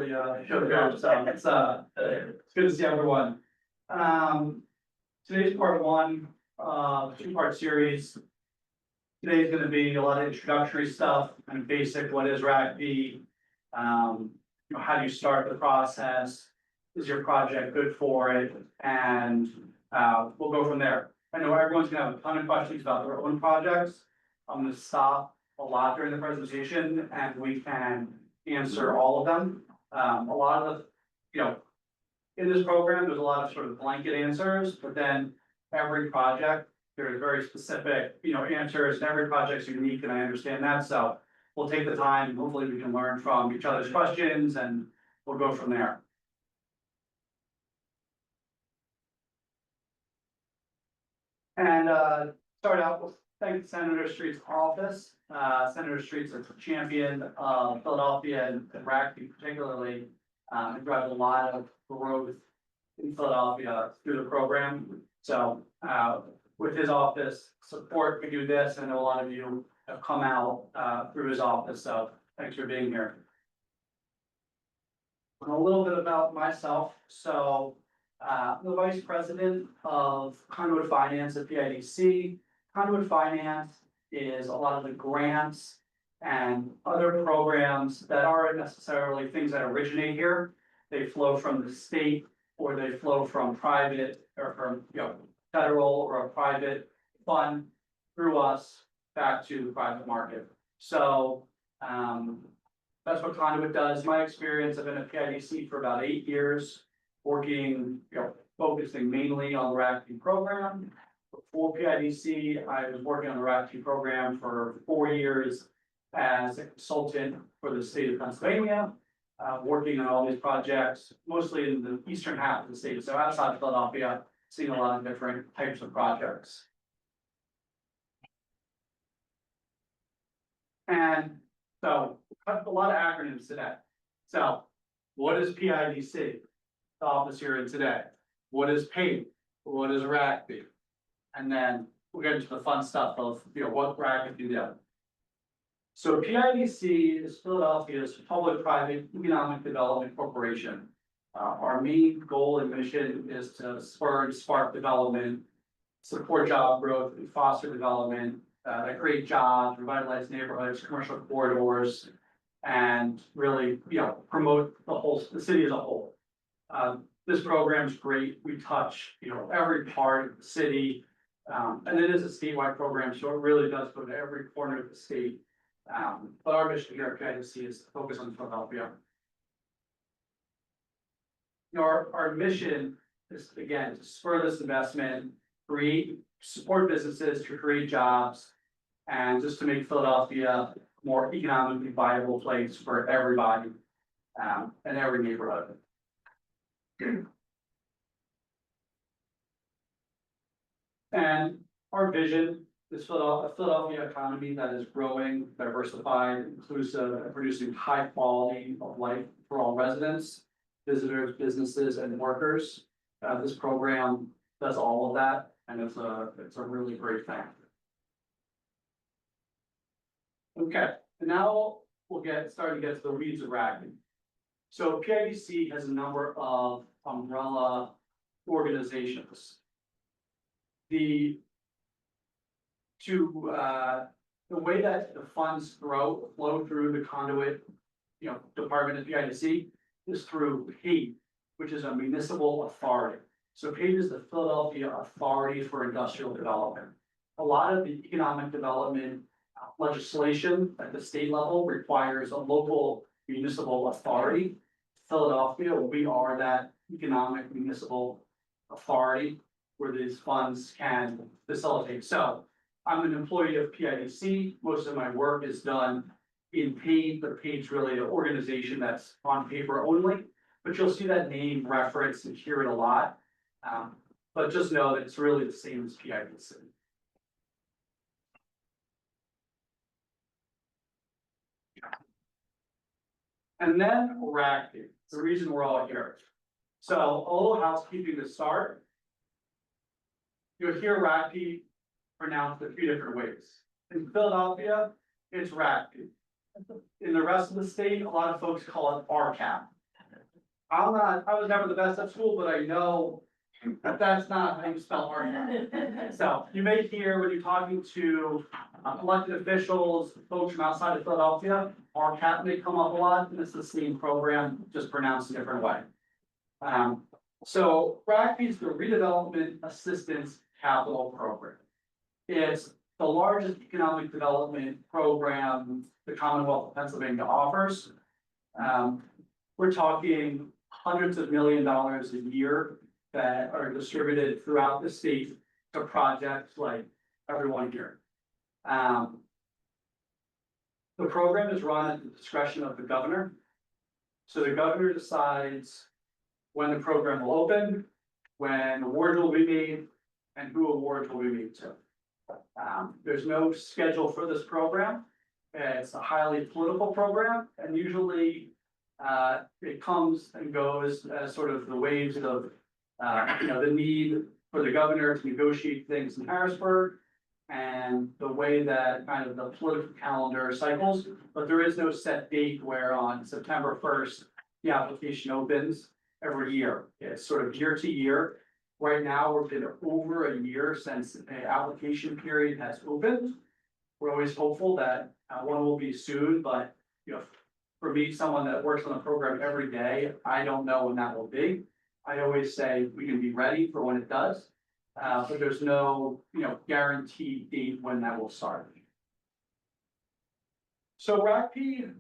usually show up, so it's good to see everyone. Today's part one, two-part series. Today's gonna be a lot of introductory stuff and basic, what is RACP? How do you start the process? Is your project good for it? And we'll go from there. I know everyone's gonna have a ton of questions about their own projects. I'm gonna stop a lot during the presentation and we can answer all of them. A lot of the, in this program, there's a lot of sort of blanket answers, but then every project, there are very specific, answers, and every project's unique, and I understand that, so we'll take the time, and hopefully we can learn from each other's questions, and we'll go from there. And start out with thank Senator Street's office. Senator Street's a champion of Philadelphia and RACP particularly. It drives a lot of growth in Philadelphia through the program. So with his office support, we do this. I know a lot of you have come out through his office, so thanks for being here. And a little bit about myself. So I'm the vice president of Conduit Finance at PIDC. Conduit Finance is a lot of the grants and other programs that aren't necessarily things that originate here. They flow from the state or they flow from private or from federal or a private fund through us back to the private market. So that's what Conduit does. My experience, I've been at PIDC for about 8 years, working, focusing mainly on the RACP program. Before PIDC, I was working on the RACP program for 4 years as a consultant for the state of Pennsylvania, working on all these projects, mostly in the eastern half of the state. So outside of Philadelphia, seeing a lot of different types of projects. And so a lot of acronyms today. So what is PIDC? The office you're in today. What is PAID? What is RACP? And then we'll get into the fun stuff of what RACP do. So PIDC is Philadelphia's public-private economic development corporation. Our main goal and mission is to spur and spark development, support job growth, and foster development, that create jobs, revitalize neighborhoods, commercial corridors, and really, promote the city as a whole. This program is great. We touch, every part of the city, and it is a statewide program, so it really does go to every corner of the state. But our mission here at PIDC is to focus on Philadelphia. Our mission is, again, to spur this investment, support businesses to create jobs, and just to make Philadelphia a more economically viable place for everybody, and every neighborhood. And our vision is a Philadelphia economy that is growing, diversified, inclusive, and producing high quality of life for all residents, visitors, businesses, and workers. This program does all of that, and it's a really great thing. Okay, and now we'll start to get to the weeds of RACP. So PIDC has a number of umbrella organizations. The way that the funds flow through the Conduit, department at PIDC is through PAID, which is a municipal authority. So PAID is the Philadelphia Authority for Industrial Development. A lot of the economic development legislation at the state level requires a local municipal authority. Philadelphia, we are that economic municipal authority where these funds can facilitate. So I'm an employee of PIDC. Most of my work is done in PAID, but PAID's really an organization that's on paper only. But you'll see that name referenced and hear it a lot. But just know that it's really the same as PIDC. And then RACP, the reason we're all here. So a little housekeeping to start. You'll hear RACP pronounced a few different ways. In Philadelphia, it's RACP. In the rest of the state, a lot of folks call it RCAP. I was never the best at school, but I know that that's not how you spell hard. So you may hear when you're talking to elected officials, folks from outside of Philadelphia, RACP may come up a lot, and it's the same program, just pronounced a different way. So RACP is the Redevelopment Assistance Capital Program. It's the largest economic development program the Commonwealth of Pennsylvania offers. We're talking hundreds of $1 millions a year that are distributed throughout the state to projects like everyone here. The program is run at the discretion of the governor. So the governor decides when the program will open, when awards will be made, and who awards will be made to. There's no schedule for this program. It's a highly political program, and usually it comes and goes as sort of the waves of the need for the governor to negotiate things in Harrisburg and the way that kind of the political calendar cycles, but there is no set date where on September 1st, the application opens every year. It's sort of year to year. Right now, we've been over a year since the application period has opened. We're always hopeful that one will be soon, but for me, someone that works on the program every day, I don't know when that will be. I always say we can be ready for when it does, but there's no, guaranteed date when that will start. So RACP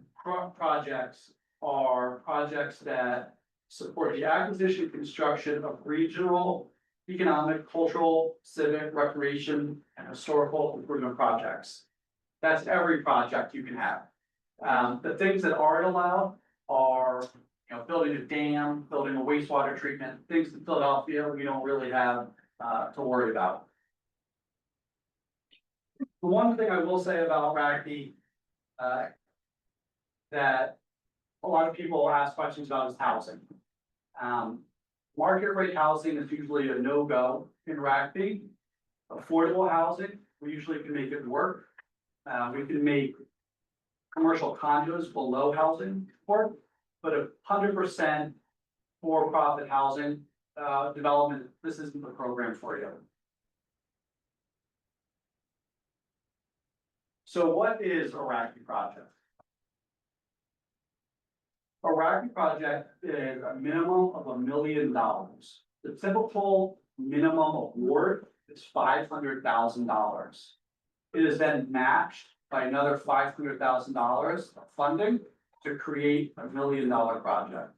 projects are projects that support the acquisition, construction of regional, economic, cultural, civic, recreation, and historical improvement projects. That's every project you can have. The things that aren't allowed are, building a dam, building a wastewater treatment, things in Philadelphia we don't really have to worry about. The one thing I will say about RACP that a lot of people ask questions about is housing. Market rate housing is usually a no-go in RACP. Affordable housing, we usually can make it work. We can make commercial condos below housing work, but 100% for-profit housing development, this isn't the program for you. So what is a RACP project? A RACP project is a minimum of $1 million. The typical minimum award is $500,000. It is then matched by another $500,000 of funding to create a $1 million project.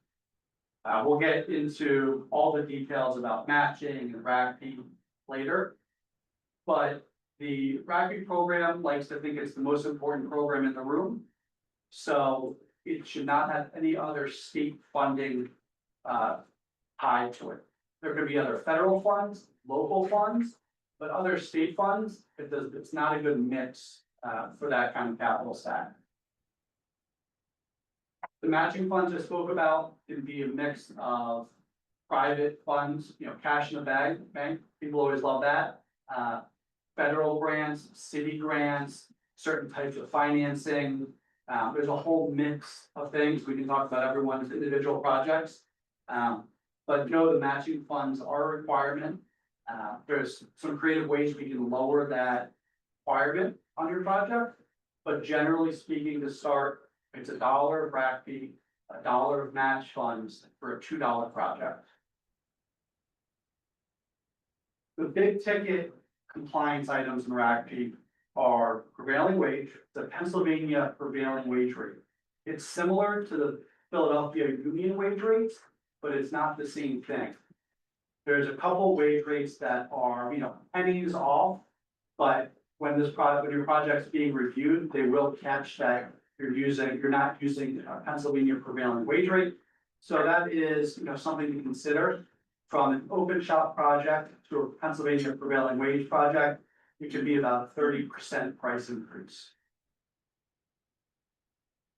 We'll get into all the details about matching and RACP later, but the RACP program likes to think it's the most important program in the room. So it should not have any other state funding tied to it. There could be other federal funds, local funds, but other state funds, it's not a good mix for that kind of capital stack. The matching funds I spoke about can be a mix of private funds, cash in the bank, people always love that. Federal grants, city grants, certain types of financing. There's a whole mix of things. We can talk about everyone's individual projects. But the matching funds are a requirement. There's some creative ways we can lower that requirement on your project. But generally speaking, to start, it's $1 of RACP, $1 of match funds for a $2 project. The big ticket compliance items in RACP are prevailing wage, the Pennsylvania prevailing wage rate. It's similar to the Philadelphia union wage rates, but it's not the same thing. There's a couple wage rates that are, pennies off, but when your project's being reviewed, they will catch that you're not using Pennsylvania prevailing wage rate. So that is, something to consider. From an open shop project to a Pennsylvania prevailing wage project, it could be about a 30% price increase.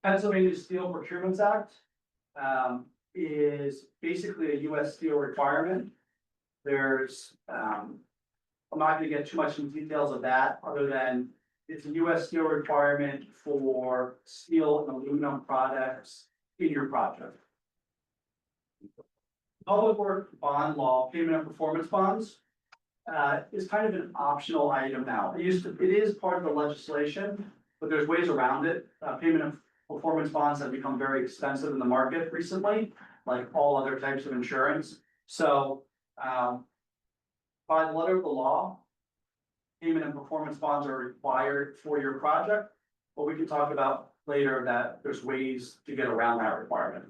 Pennsylvania Steel Procurement Act is basically a U.S. steel requirement. There's, I'm not going to get too much into details of that, other than it's a U.S. steel requirement for steel and aluminum products in your project. Public work bond law, payment of performance bonds, is kind of an optional item now. It is part of the legislation, but there's ways around it. Payment of performance bonds have become very expensive in the market recently, like all other types of insurance. So, by the letter of the law, payment and performance bonds are required for your project, but we can talk about later that there's ways to get around that requirement.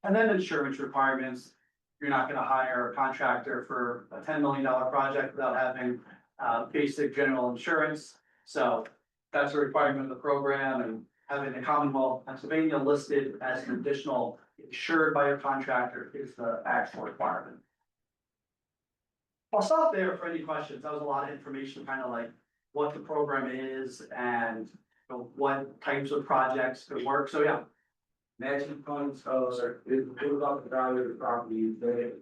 And then insurance requirements, you're not gonna hire a contractor for a $10 million project without having basic general insurance. So that's a requirement of the program, and having the Commonwealth of Pennsylvania listed as an additional insured by your contractor is the actual requirement. I'll stop there for any questions. That was a lot of information, kind of like what the program is and what types of projects could work. So yeah. Matching funds, what about the value of the property, they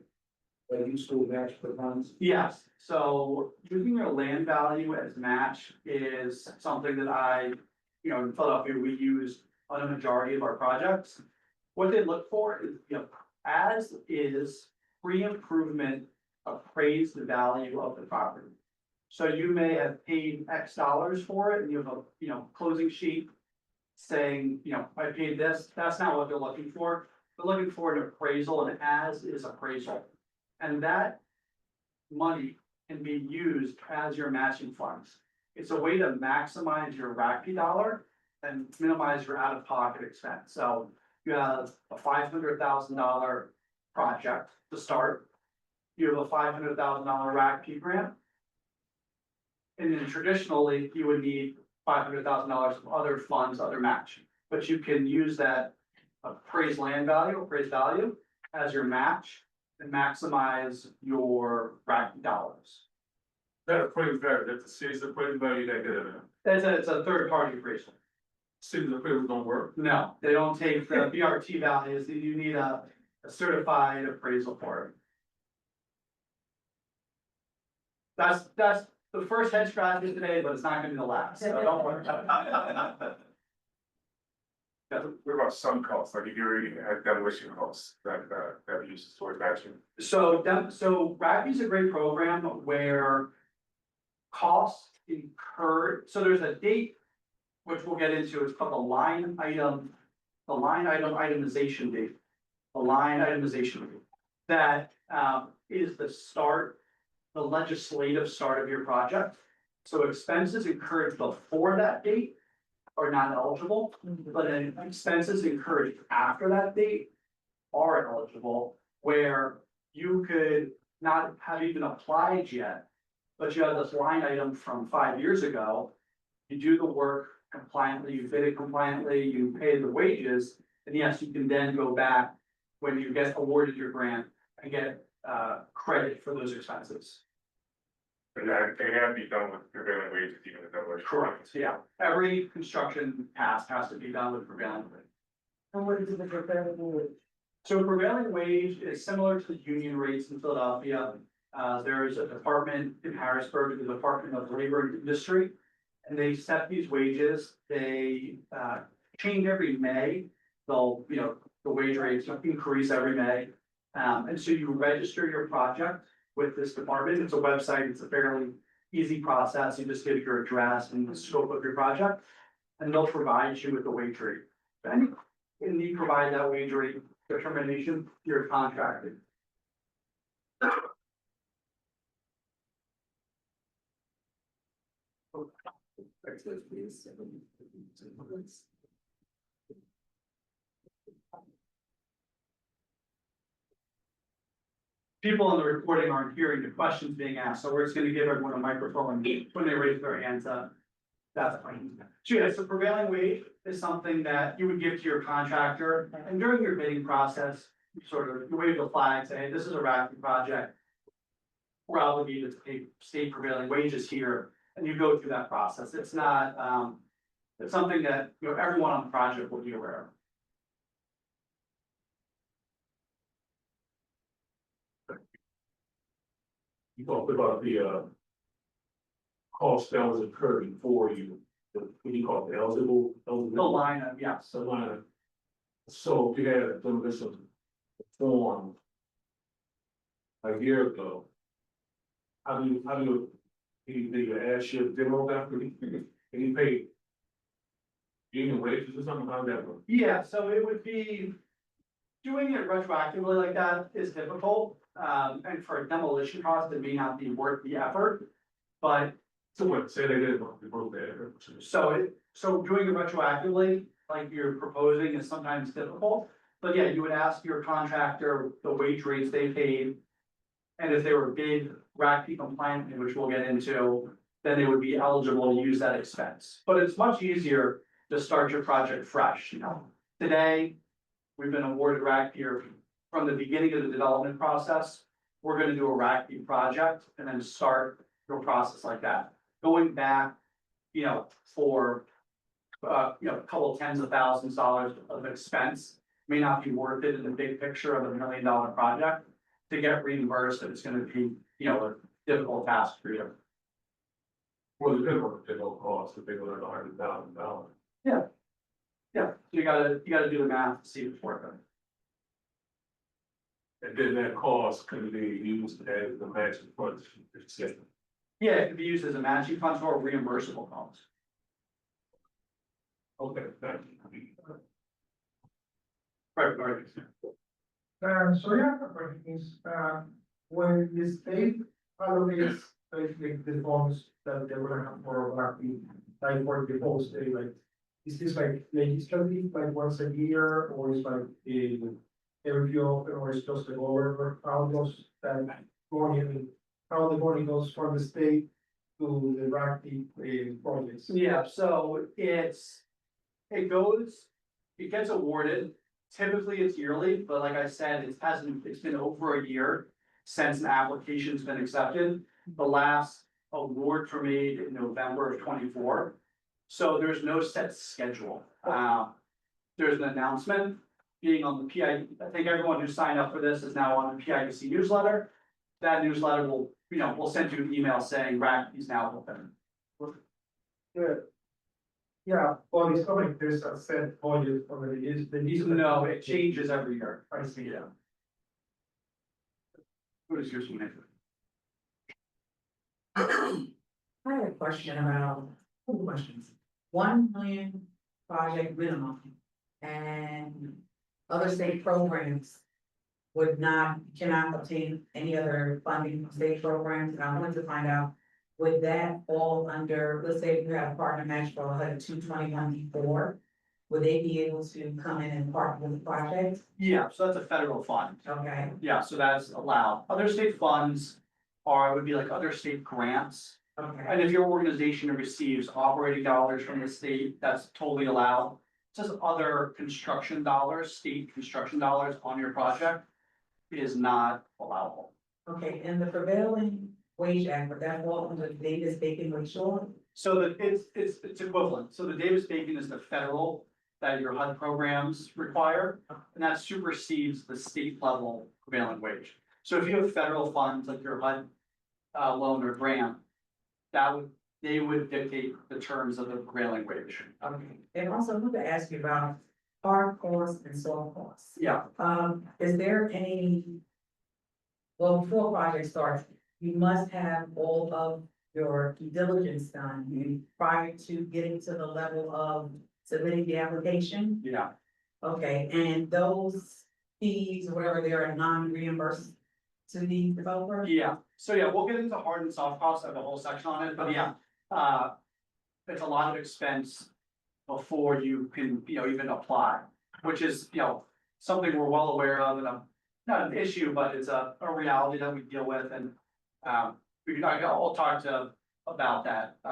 useful match for funds? Yes, so using your land value as match is something that in Philadelphia, we use on a majority of our projects. What they look for is, as is pre-improvement appraised value of the property. So you may have paid X dollars for it, and you have a, closing sheet saying, I paid this. That's not what they're looking for. They're looking for an appraisal, and as is appraisal. And that money can be used as your matching funds. It's a way to maximize your RACP dollar and minimize your out-of-pocket expense. So you have a $500,000 project to start. You have a $500,000 RACP grant. And then traditionally, you would need $500,000 of other funds, other match. But you can use that appraised value as your match and maximize your RACP dollars. That appraised value, that's the city's appraised value that did it. It's a third party appraisal. City's appraisal don't work. No, they don't take the BRT values. You need a certified appraisal for it. That's the first head scratcher today, but it's not gonna be the last, so don't worry. What about some costs, like if you're at demolition costs that uses towards matching? So RACP is a great program where costs incurred, so there's a date, which we'll get into, it's called the line item itemization date. The line itemization date. That is the legislative start of your project. So expenses incurred before that date are not eligible, but then expenses incurred after that date are eligible, where you could not have even applied yet, but you have this line item from 5 years ago. You do the work compliantly, you bid it compliantly, you pay the wages, and yes, you can then go back when you get awarded your grant and get credit for those expenses. And that they have to be done with prevailing wages, even if that was. Correct, yeah. Every construction task has to be done with prevailing wage. And what is the prevailing wage? So prevailing wage is similar to the union rates in Philadelphia. There is a department in Harrisburg, the Department of Labor and Industry, and they set these wages. They change every May. They'll, the wage rates increase every May. And so you register your project with this department. It's a website, it's a fairly easy process. You just give your address and the scope of your project, and they'll provide you with the wage rate. And you provide that wage rate determination to your contractor. People in the recording aren't hearing the questions being asked, so we're just gonna give everyone a microphone when they raise their hands up. That's fine. So yeah, so prevailing wage is something that you would give to your contractor, and during your bidding process, you wave the flag, say, hey, this is a RACP project. We're obligated to pay state prevailing wages here, and you go through that process. It's not, it's something that, everyone on the project will be aware of. You talked about the cost that was incurred before you, what do you call it, eligible? The line of, yes. So line. So if you had a demolition form a year ago. How do you ask your demo guy, can you pay? Union wages or something, how that work? Yeah, so it would be, doing it retroactively like that is difficult, and for a demolition cost, it may not be worth the effort. But, So what, say they did, they broke that. so doing it retroactively, like you're proposing, is sometimes difficult. But yeah, you would ask your contractor the wage rates they paid. And if they were bid RACP compliant, which we'll get into, then they would be eligible to use that expense. But it's much easier to start your project fresh, you know. Today, we've been awarded RACP from the beginning of the development process. We're gonna do a RACP project and then start your process like that. Going back, you know, for, a couple tens of thousands of dollars of expense may not be worth it in the big picture of $1 million project. To get reimbursed, it's gonna be, a difficult task for you. Well, the demo cost, if they go to $100,000. Yeah, so you gotta do the math to see if it's worth it. And then that cost can be used as the matching funds. Yeah, it could be used as a matching funds or reimbursable costs. Okay, thank you. Right. So yeah, the question is, when the state allocates the funds that they were gonna have for RACP, like for the whole state, like, is this like legislative, like once a year, or is like every year, or is just the government, how does that money, how the money goes from the state to the RACP projects? Yeah, so it gets awarded, typically it's yearly, but like I said, it's been over a year since an application's been accepted. The last award for me in November of '24, so there's no set schedule. There's an announcement being on the I think everyone who signed up for this is now on the PIDC newsletter. That newsletter will, we'll send you an email saying RACP is now open. Good. Yeah, well, it's not like there's a set budget already, is the. No, it changes every year. I see, Yeah. What is yours, Nate? I have a question about, two questions. 1 million project minimum and other state programs cannot obtain any other funding from state programs. And I wanted to find out, would that fall under, let's say if you have a partner match for HUD 221D4, would they be able to come in and partner with the project? Yeah, so that's a federal fund. Okay, Yeah, so that's allowed. Other state funds would be like other state grants. okay, And if your organization receives operating dollars from the state, that's totally allowed. Just other construction dollars, state construction dollars on your project is not allowable. okay, and the prevailing wage act, would that fall under the Davis-Bacon wage law? So that it's equivalent. So the Davis-Bacon is the federal that your HUD programs require, and that supersedes the state level prevailing wage. So if you have federal funds like your HUD loan or grant, they would dictate the terms of the prevailing wage. Okay, and also I want to ask you about hard costs and soft costs. Yeah, Is there any? Well, before a project starts, you must have all of your due diligence done prior to getting to the level of submitting the application. yeah. Okay, and those fees, whatever, they are non-reimbursed to the developer? Yeah, so yeah, we'll get into hard and soft costs, I have a whole section on it, but yeah, it's a lot of expense before you can, even apply, which is, something we're well aware of and not an issue, but it's a reality that we deal with and, I'll talk about that, in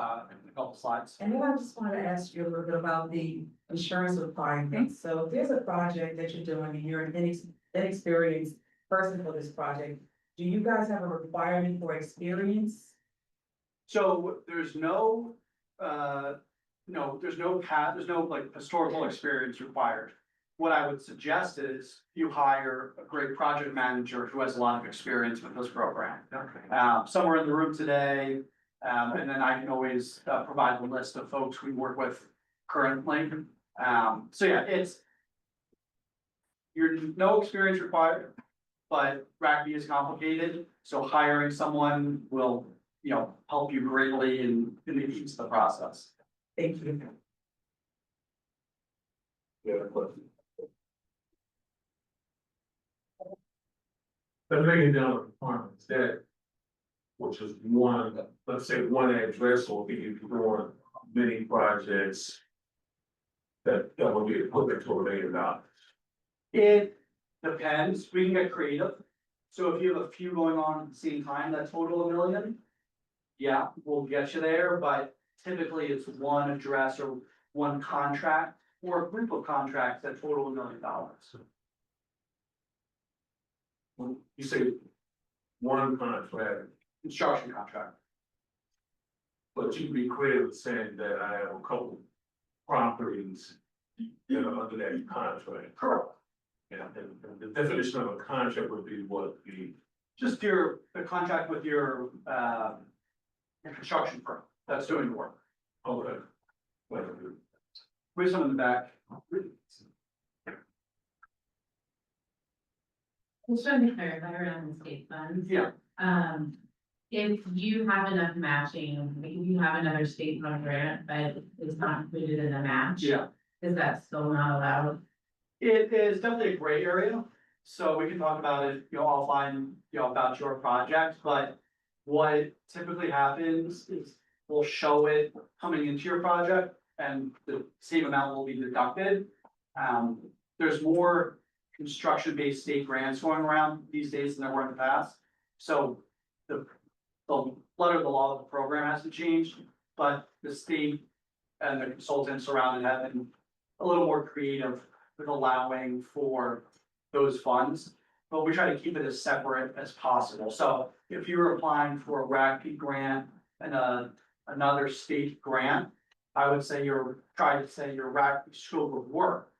a couple slides. And then I just wanted to ask you a little bit about the insurance requirements. So if there's a project that you're doing and you're an inexperienced person for this project, do you guys have a requirement for experience? So there's no like historical experience required. What I would suggest is you hire a great project manager who has a lot of experience with this program. Somewhere in the room today, and then I can always provide the list of folks we work with currently. So yeah, you're no experience required, but RACP is complicated, so hiring someone will, help you greatly in the ease of the process. Thank you. Yeah, question. Let's break it down to requirements that, which is one, let's say one address, or be you doing many projects that will be equivalent to $1 million. It depends, we can get creative. So if you have a few going on at the same time that total $1 million, yeah, we'll get you there, but typically it's one address or one contract or a group of contracts that total $1 million. When you say one contract, Construction contract. but you be clear with saying that I have a couple properties that are under that contract. Correct. And the definition of a contract would be what the, Just the contract with your construction firm that's doing the work. okay. Well, Where's some in the back? Just trying to clarify around the state funds. Yeah, If you have enough matching, like if you have another state fund grant, but it's not included in the match. yeah. Is that still not allowed? It is definitely a gray area, so we can talk about it, offline, about your project, but what typically happens is we'll show it coming into your project and the same amount will be deducted. There's more construction-based state grants going around these days than there were in the past, so the letter of the law of the program hasn't changed, but the state and the consultants around it have been a little more creative with allowing for those funds, but we try to keep it as separate as possible. So if you're applying for a RACP grant and another state grant, I would say your RACP scope of work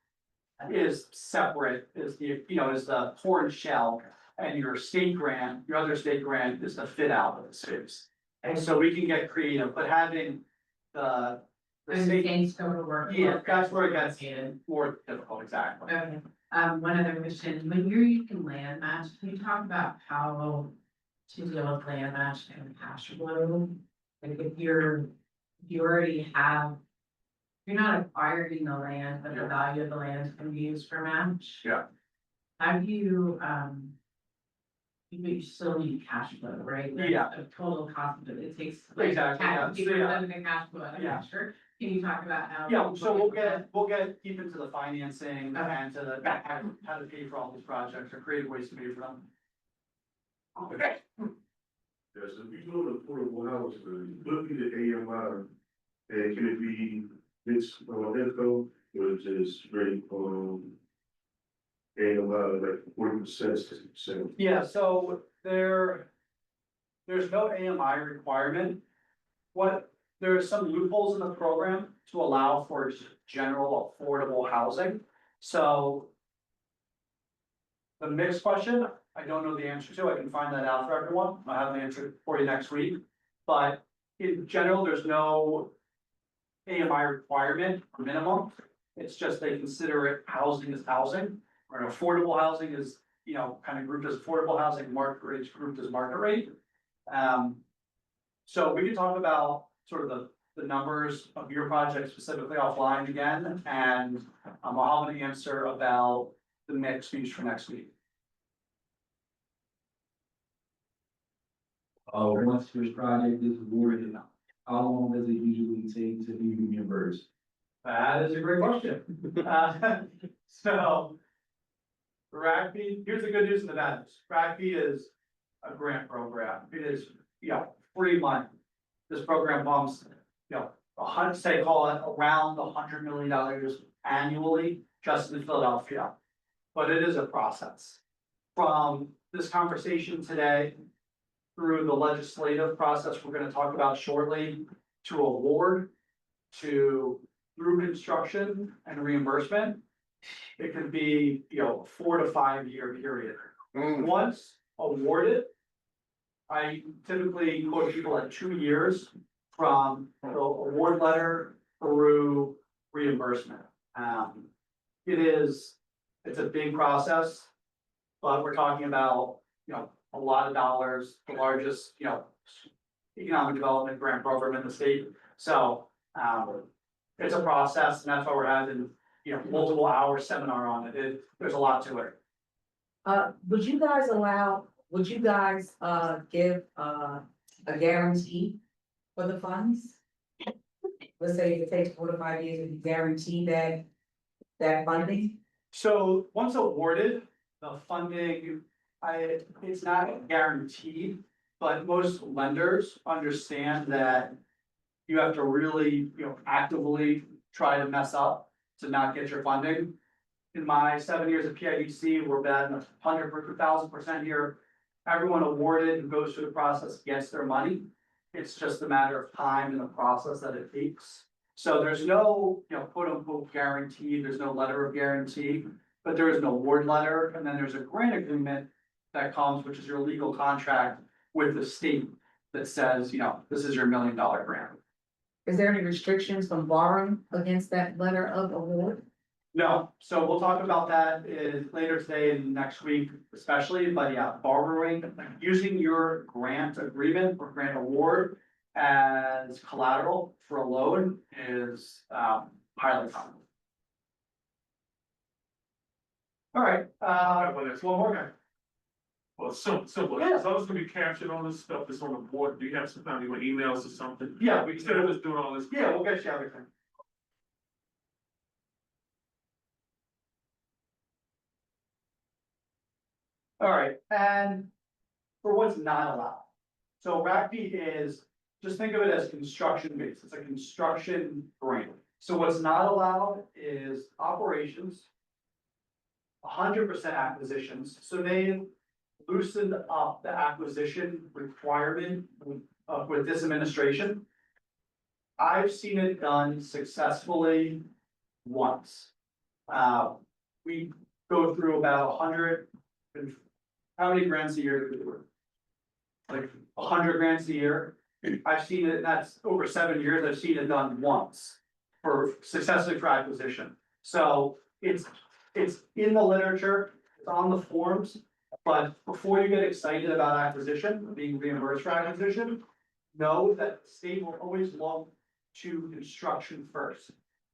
is separate, is the core and shell, and your state grant, your other state grant is the fit out of the space. And so we can get creative, but having the And the state, same scope of work. yeah, that's where it gets Needed. more difficult, exactly. Okay, one other question, when you're using land match, can you talk about how to deal with land match and cash flow? Like if you already have, you're not acquiring the land, but the value of the land can be used for match. Yeah. How do you, you still need cash flow, right? That's Yeah. a total cost of it, it takes. like, Exactly, yeah. cash- People live in the cash flow, I'm Yeah. not sure, can you talk about how? Yeah, so we'll get deep into the financing Okay. and to the, how to pay for all these projects or creative ways to pay for them. Okay. Yes, if you do an affordable house, look at the AMI, and can it be, it's, info, or is it straight, AMI, like 40%, 60%? Yeah, so there's no AMI requirement. There are some loopholes in the program to allow for general affordable housing, so. The mixed question, I don't know the answer to, I can find that out for everyone, I'll have the answer for you next week. But in general, there's no AMI requirement or minimum, it's just they consider it housing as housing. Or an affordable housing is, kind of grouped as affordable housing, market rate is grouped as market rate. So we can talk about sort of the numbers of your project specifically offline again, and I'll have an answer about the mix used for next week. Once your project is awarded, how long does it usually take to be reimbursed? That is a great question. So. RACP, here's the good news and the bad news. RACP is a grant program. It is, free money. This program pumps, say call it around $100 million annually just in Philadelphia. But it is a process. From this conversation today through the legislative process we're gonna talk about shortly, to award, to through construction and reimbursement. It can be, 4 to 5 year period. Once awarded, I typically quote people at 2 years from the award letter through reimbursement. It's a big process. But we're talking about, a lot of dollars, the largest, economic development grant program in the state. So, it's a process, and that's why we're having, multiple hour seminar on it. There's a lot to it. Would you guys give, a guarantee for the funds? Let's say if it takes 4 to 5 years, and you guarantee that funding? So once awarded, the funding, it's not guaranteed, but most lenders understand that you have to really, actively try to mess up to not get your funding. In my 7 years at PIDC, we're betting 100,000% here. Everyone awarded who goes through the process gets their money. It's just a matter of time and the process that it takes. So there's no, quote unquote guarantee, there's no letter of guarantee, but there is an award letter, and then there's a grant agreement that comes, which is your legal contract with the state that says, this is your $1 million grant. Is there any restrictions from borrowing against that letter of award? No, so we'll talk about that later today and next week especially, but yeah, borrowing, using your grant agreement or grant award as collateral for a loan is highly common. All right, one more. Well, simple, Yeah. as long as it's gonna be captured on this stuff that's on the board, do you have some kind of emails or something? Yeah, Instead of just doing all this. Yeah, we'll get you everything. All right, and for what's not allowed. So RACP is, just think of it as construction based, it's a construction grant. So what's not allowed is operations. 100% acquisitions, so they loosened up the acquisition requirement with this administration. I've seen it done successfully once. We go through about 100, how many grants a year do we do? Like 100 grants a year. I've seen it, that's over 7 years, I've seen it done once successfully for acquisition. So it's in the literature, it's on the forms, but before you get excited about acquisition, being reimbursed for acquisition, know that the state will always look to construction first.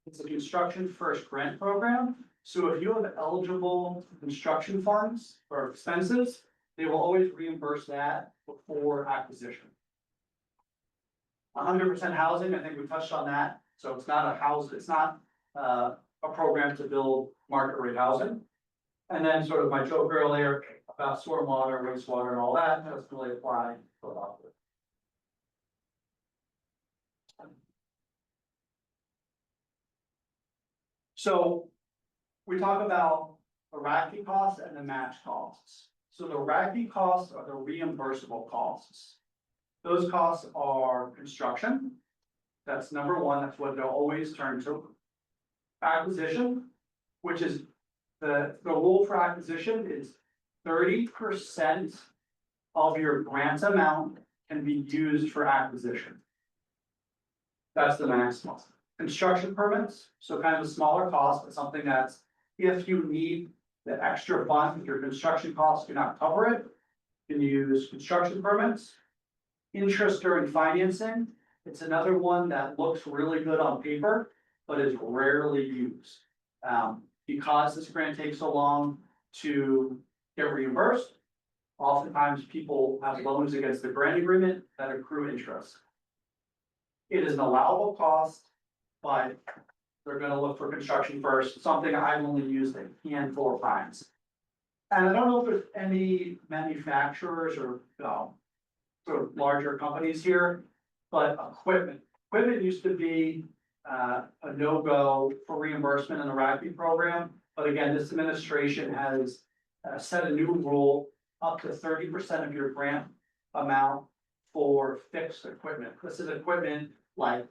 It's a construction first grant program, so if you have eligible construction funds or expenses, they will always reimburse that before acquisition. 100% housing, I think we touched on that, so it's not a house, it's not a program to build market rate housing. And then sort of my joke earlier about stormwater, wastewater and all that, doesn't really apply to a lot of it. So we talk about the RACP costs and the match costs. So the RACP costs are the reimbursable costs. Those costs are construction. That's number one, that's what they'll always turn to. Acquisition, which is the rule for acquisition is 30% of your grant amount can be used for acquisition. That's the maximum. Construction permits, so kind of a smaller cost, but something that's, if you need the extra funds, your construction costs do not cover it, you can use construction permits. Interest during financing, it's another one that looks really good on paper, but is rarely used. Because this grant takes so long to get reimbursed, oftentimes people have loans against the grant agreement that accrue interest. It is an allowable cost, but they're gonna look for construction first, something I've only used a handful of times. And I don't know if there's any manufacturers or sort of larger companies here, but equipment used to be a no-go for reimbursement in the RACP program. But again, this administration has set a new rule, up to 30% of your grant amount for fixed equipment. This is equipment like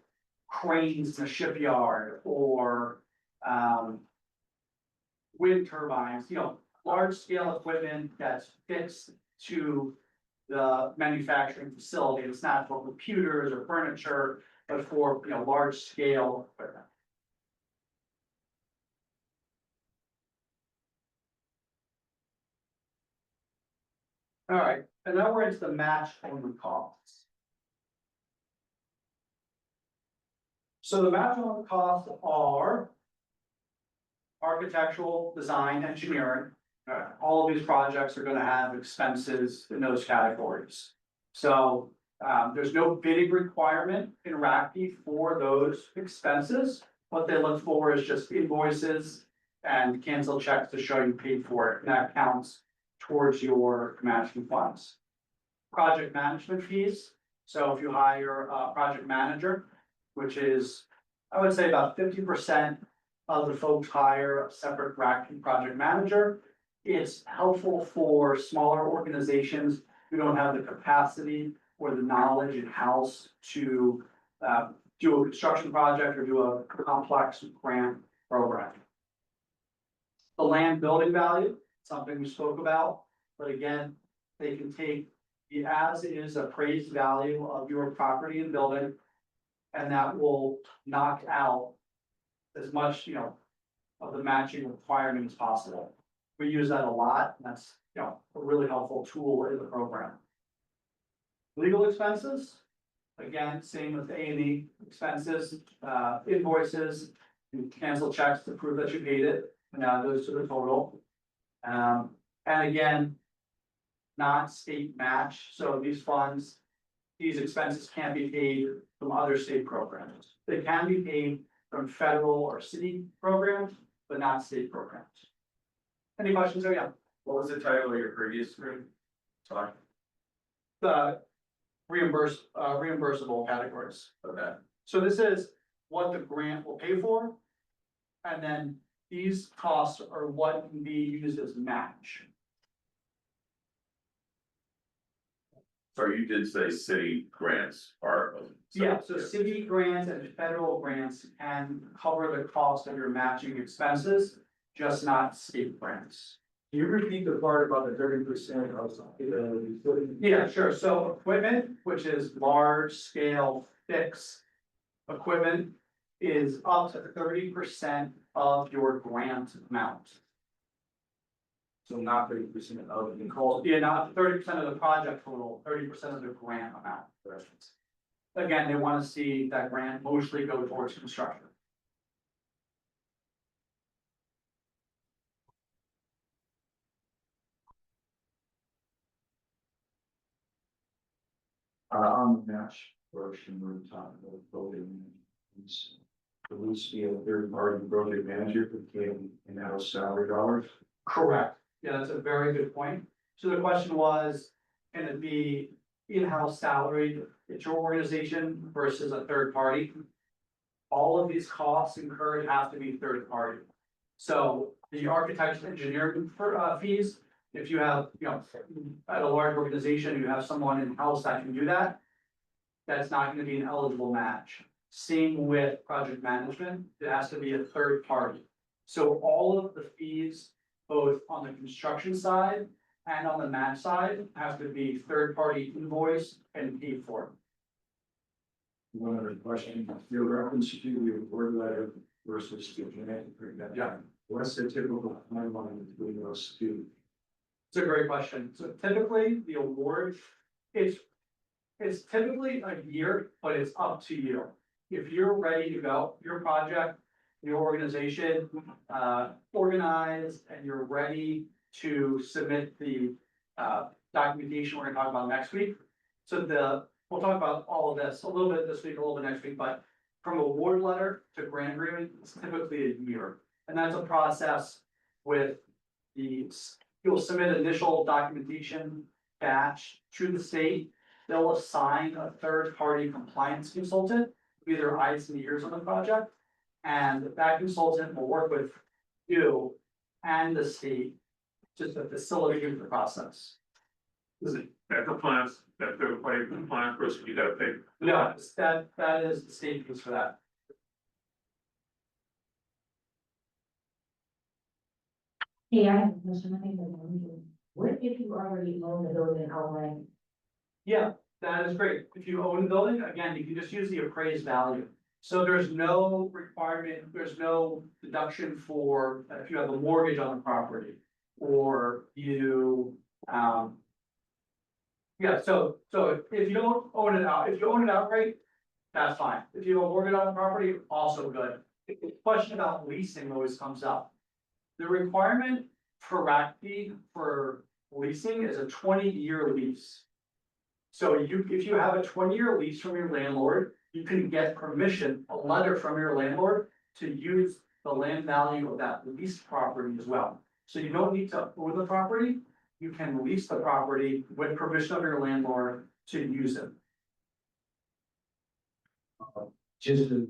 cranes in a shipyard or wind turbines, large scale equipment that's fixed to the manufacturing facility. It's not for computers or furniture, but for, large scale equipment. All right, and now we're into the match on costs. So the match on costs are architectural, design, engineering. All of these projects are gonna have expenses in those categories. So, there's no bidding requirement in RACP for those expenses. What they look for is just invoices and cancel checks to show you paid for it, and that counts towards your matching funds. Project management fees, so if you hire a project manager, which is, I would say about 50% of the folks hire a separate RACP project manager. It's helpful for smaller organizations who don't have the capacity or the knowledge in-house to do a construction project or do a complex grant program. The land building value, something we spoke about, but again, they can take the as-is appraised value of your property and building, and that will knock out as much, of the matching requirement as possible. We use that a lot, and that's, a really helpful tool in the program. Legal expenses, again, same with A&E expenses, invoices, you cancel checks to prove that you paid it, and now it goes to the total. And again, not state match, so these funds, these expenses can't be paid from other state programs. They can be paid from federal or city programs, but not state programs. Any questions there? Yeah, What was the title of your previous group? Sorry. the reimbursable categories. Okay. So this is what the grant will pay for. And then these costs are what can be used as match. So you did say city grants are. Yeah, so city grants and federal grants can cover the cost of your matching expenses, just not state grants. Can you repeat the part about the 30% of utility? Yeah, sure. So equipment, which is large scale fixed equipment, is up to 30% of your grant amount. So not 30% of the cost. Yeah, not 30% of the project total, 30% of the grant amount. Again, they want to see that grant mostly go towards construction. On the match portion, we're talking about building. There needs to be a third party project manager for getting in-house salary dollars. Correct. Yeah, that's a very good point. So the question was, can it be in-house salaried at your organization versus a third party? All of these costs incurred have to be third party. So the architect's engineering fees, if you have, at a large organization, you have someone in-house that can do that, that's not gonna be an eligible match. Same with project management, it has to be a third party. So all of the fees, both on the construction side and on the match side, have to be third party invoice and paid for. One other question, your reference to the award letter versus the grant. Yeah. What's the typical timeline between those two? It's a great question. So typically, the award is, it's typically a year, but it's up to you. If you're ready to go, your project, your organization, organized, and you're ready to submit the, documentation we're gonna talk about next week. So we'll talk about all of this a little bit this week, a little bit next week, but from award letter to grant agreement, it's typically a year. And that's a process with you'll submit initial documentation batch to the state. They'll assign a third-party compliance consultant, be their eyes and ears on the project. And that consultant will work with you and the state just to facilitate the process. Is it that compliance, that third party compliance person, you gotta pay? No, that is the state piece for that. Hey, I have a question, I think that's on you. What if you already own the building outright? Yeah, that is great. If you own the building, again, you can just use the appraised value. So there's no requirement, there's no deduction for if you have a mortgage on the property. Or you Yeah, so if you don't own it out, if you own it outright, that's fine. If you have a mortgage on the property, also good. The question about leasing always comes up. The requirement for RACP for leasing is a 20-year lease. So if you have a 20-year lease from your landlord, you can get permission, a letter from your landlord to use the land value of that leased property as well. So you don't need to own the property, you can lease the property with permission of your landlord to use it. Just to,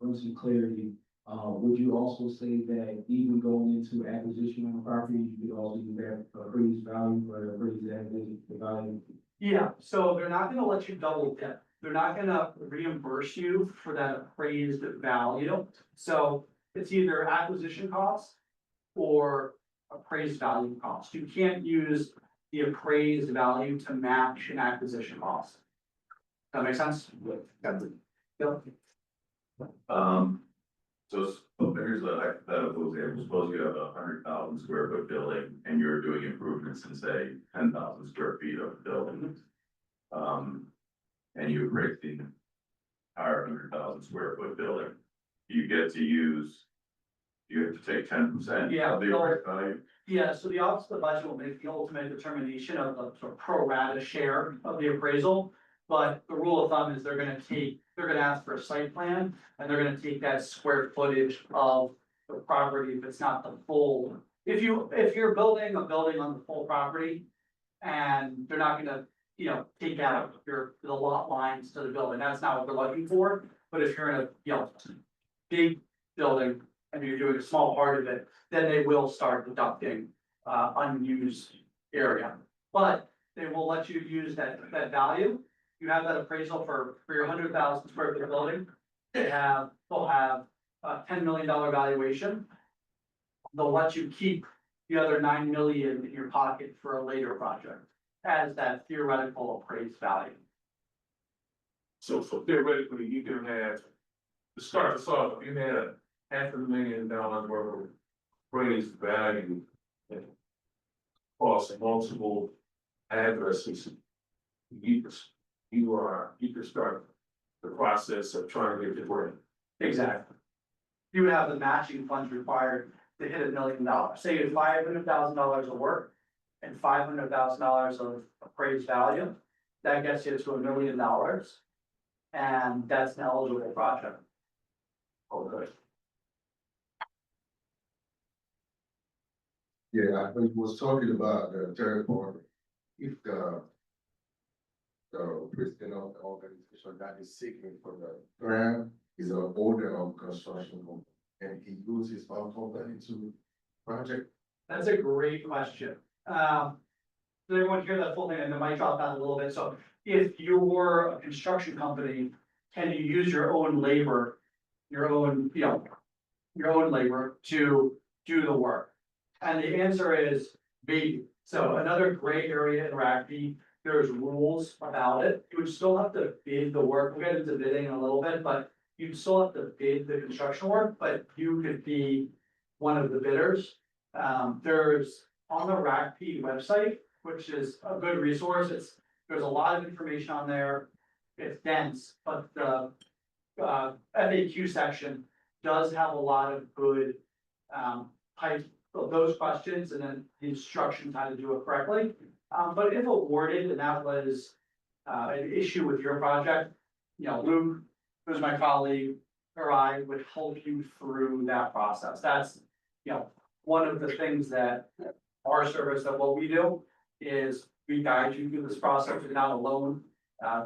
bring some clarity, would you also say that even going into acquisition of a property, you could also use that appraised value or appraised the value? Yeah, so they're not gonna let you double dip. They're not gonna reimburse you for that appraised value. So it's either acquisition costs or appraised value cost. You can't use the appraised value to match an acquisition cost. That make sense? Yep. So here's a hypothetical example, suppose you have 100,000 square foot building and you're doing improvements in say 10,000 square feet of building. And you break the entire 100,000 square foot building, you get to use. You have to take 10% Yeah, of the appraised value. Yeah, so the Office of the Budget will make the ultimate determination of the sort of pro rata share of the appraisal. But the rule of thumb is they're gonna ask for a site plan, and they're gonna take that square footage of the property if it's not the full. If you're building a building on the full property, and they're not gonna, take out the lot lines to the building, that's not what they're looking for. But if you're in a, big building and you're doing a small part of it, then they will start deducting unused area. But they will let you use that value. You have that appraisal for your 100,000 square foot building. They'll have a $10 million valuation. They'll let you keep the other 9 million in your pocket for a later project as that theoretical appraised value. So theoretically, you can have, to start this off, you had $500,000 worth of appraised value and across multiple addresses. You can start the process of trying to get the grant. Exactly. You would have the matching funds required to hit $1 million. Say you had $500,000 of work and $500,000 of appraised value. That gets you to $1 million. And that's an eligible project. Okay. Yeah, I was talking about the third party. If the president of the organization that is seeking for the grant is an owner of construction company, and he uses our company to project. That's a great question. Did everyone hear that full thing? And the mic dropped out a little bit. So if you were a construction company, can you use your own labor, your own labor to do the work? And the answer is maybe. So another gray area in RACP, there's rules about it. You would still have to bid the work. We'll get into bidding in a little bit, but you'd still have to bid the construction work, but you could be one of the bidders. There's on the RACP website, which is a good resource. There's a lot of information on there. It's dense, but the FAQ section does have a lot of good types of those questions and then the instructions how to do it correctly. But if awarded, and that was an issue with your project, Luke, who's my colleague, or I would help you through that process. That's, one of the things that our service of what we do is we guide you through this process. You're not alone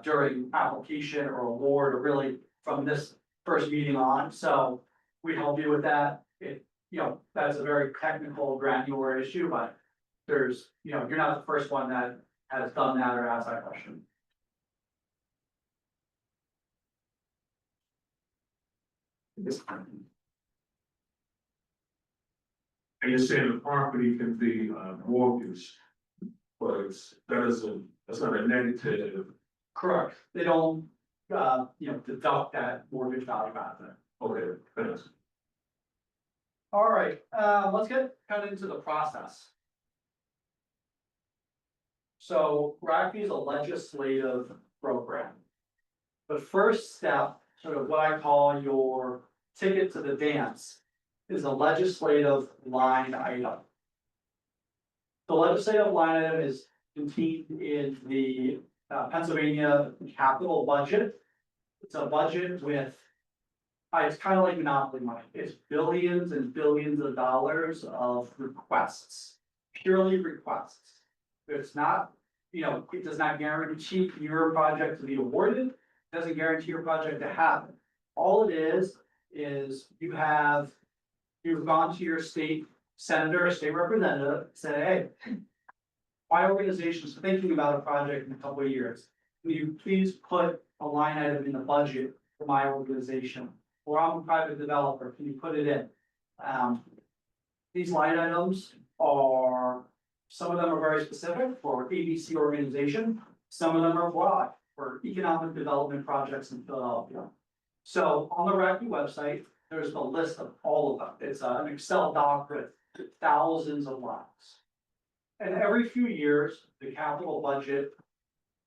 during application or award or really from this first meeting on. So we help you with that. That's a very technical, granular issue, but there's, you're not the first one that has done that or asked that question. And you're saying the property can be mortgaged, but that's not a negative. Correct. They don't, deduct that mortgage value out of it. Okay, thanks. All right, let's get kind of into the process. So RACP is a legislative program. The first step, sort of what I call your ticket to the dance, is a legislative line item. The legislative line item is contained in the Pennsylvania capital budget. It's a budget with, it's kind of like monopoly money. It's billions and billions of dollars of requests, purely requests. It's not, it does not guarantee your project to be awarded, doesn't guarantee your project to happen. All it is you've gone to your state senator, state representative, said, hey, my organization's thinking about a project in a couple of years. Will you please put a line item in the budget for my organization? Or I'm a private developer, can you put it in? These line items are, some of them are very specific for ABC organization, some of them are broad for economic development projects in Philadelphia. So on the RACP website, there's a list of all of them. It's an Excel doc with thousands of lines. And every few years, the capital budget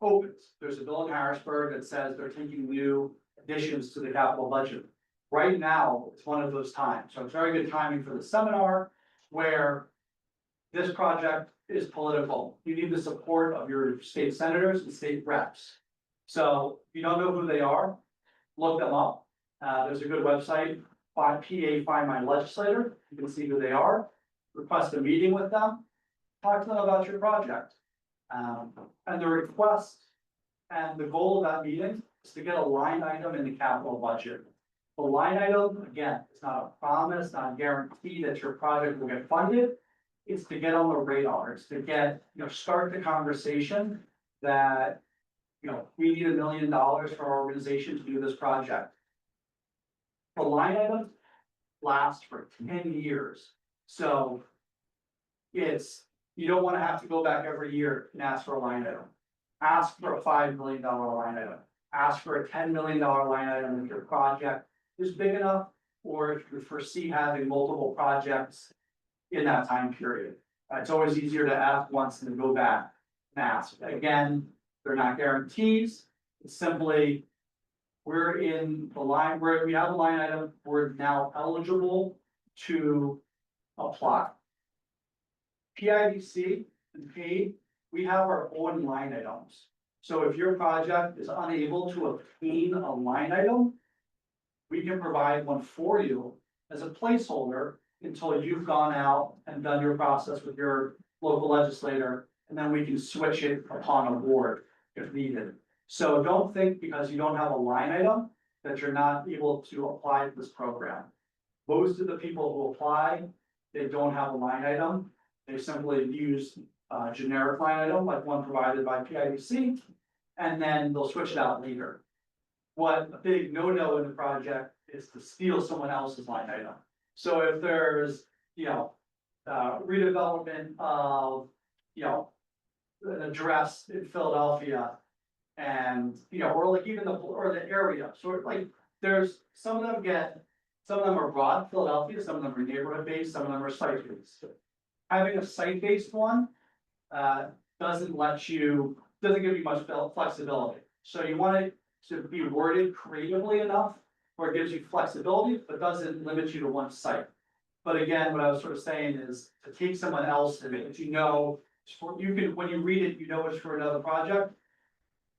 opens. There's a bill in Harrisburg that says they're taking new additions to the capital budget. Right now, it's one of those times. So it's very good timing for the seminar where this project is political. You need the support of your state senators and state reps. So if you don't know who they are, look them up. There's a good website, Find My Legislator. You can see who they are, request a meeting with them, talk to them about your project. And the request and the goal of that meeting is to get a line item in the capital budget. The line item, again, it's not a promise, not a guarantee that your project will get funded. It's to get on the radar, it's to get, start the conversation that, we need $1 million for our organization to do this project. The line items last for 10 years. So you don't want to have to go back every year and ask for a line item. Ask for a $5 million line item. Ask for a $10 million line item if your project is big enough, or if you foresee having multiple projects in that time period. It's always easier to ask once than to go back and ask. Again, they're not guarantees. It's simply, we're in the line, we have a line item, we're now eligible to apply. PIDC and PAID, we have our own line items. So if your project is unable to obtain a line item, we can provide one for you as a placeholder until you've gone out and done your process with your local legislator, and then we can switch it upon award if needed. So don't think because you don't have a line item that you're not able to apply to this program. Most of the people who apply, they don't have a line item. They simply use a generic line item like one provided by PIDC, and then they'll switch it out later. What a big no-no in the project is to steal someone else's line item. So if there's, redevelopment of, an address in Philadelphia and, or like even the area, sort of like, there's, some of them are broad Philadelphia, some of them are neighborhood based, some of them are site based. Having a site based one, doesn't give you much flexibility. So you want it to be worded creatively enough where it gives you flexibility, but doesn't limit you to one site. But again, what I was sort of saying is to take someone else and if when you read it, it's for another project,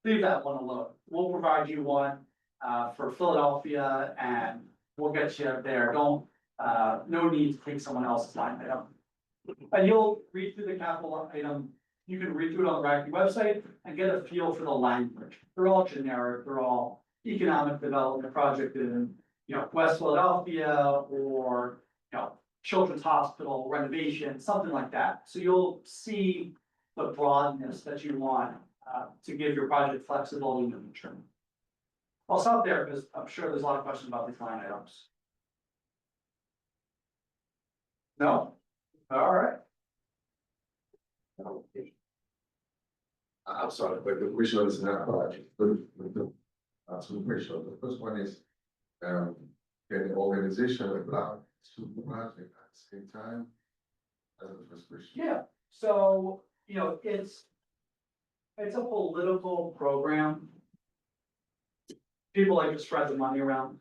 leave that one alone. We'll provide you one for Philadelphia and we'll get you there. No need to take someone else's line item. And you'll read through the capital item. You can read through it on the RACP website and get a feel for the language. They're all generic. They're all economic development project in, West Philadelphia or, Children's Hospital renovation, something like that. So you'll see the broadness that you want to give your project flexibility in the future. I'll stop there because I'm sure there's a lot of questions about these line items. No? All right. I'm sorry, but the question is not project. Two questions. The first one is, can the organization apply to the project at the same time? That's the first question. Yeah, so, it's a political program. People like to spread the money around.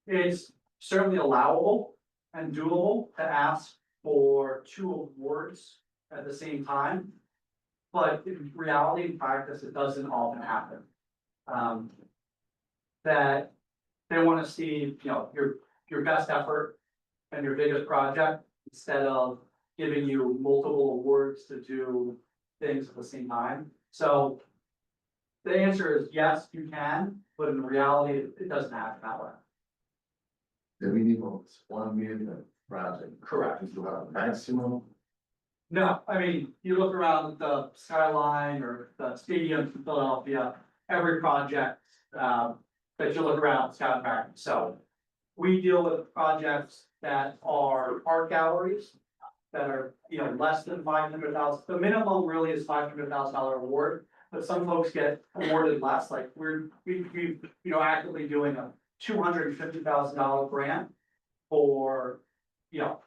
It's certainly allowable and doable to ask for 2 awards at the same time. But in reality, in practice, it doesn't often happen. That they wanna see, your best effort and your biggest project instead of giving you multiple awards to do things at the same time. So the answer is yes, you can, but in reality, it doesn't happen that way. The minimum is 1 million project. Correct. Is to have maximum. No, I mean, you look around the skyline or the stadium in Philadelphia, every project, that you look around, it's got a variety. So we deal with projects that are art galleries that are, less than 500,000. The minimum really is $500,000 award, but some folks get awarded less, like we actively doing a $250,000 grant for,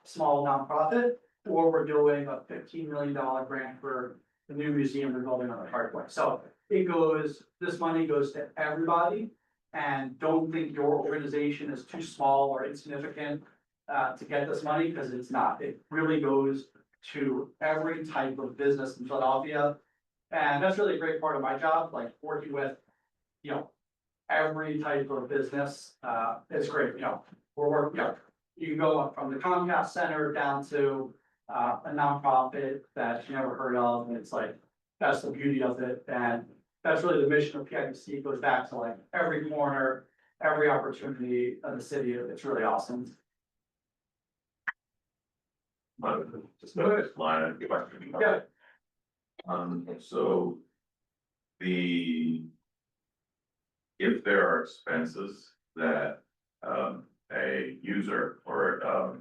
small nonprofit, or we're doing a $15 million grant for the new museum they're building on the Parkway. So this money goes to everybody, and don't think your organization is too small or insignificant to get this money, because it's not. It really goes to every type of business in Philadelphia. And that's really a great part of my job, like working with, every type of business. It's great, we're working, you can go up from the Comcast Center down to a nonprofit that you never heard of, and it's like, that's the beauty of it. And that's really the mission of PIDC. It goes back to like every corner, every opportunity of the city. It's really awesome. Just a line of question. Yeah. So if there are expenses that, a user or,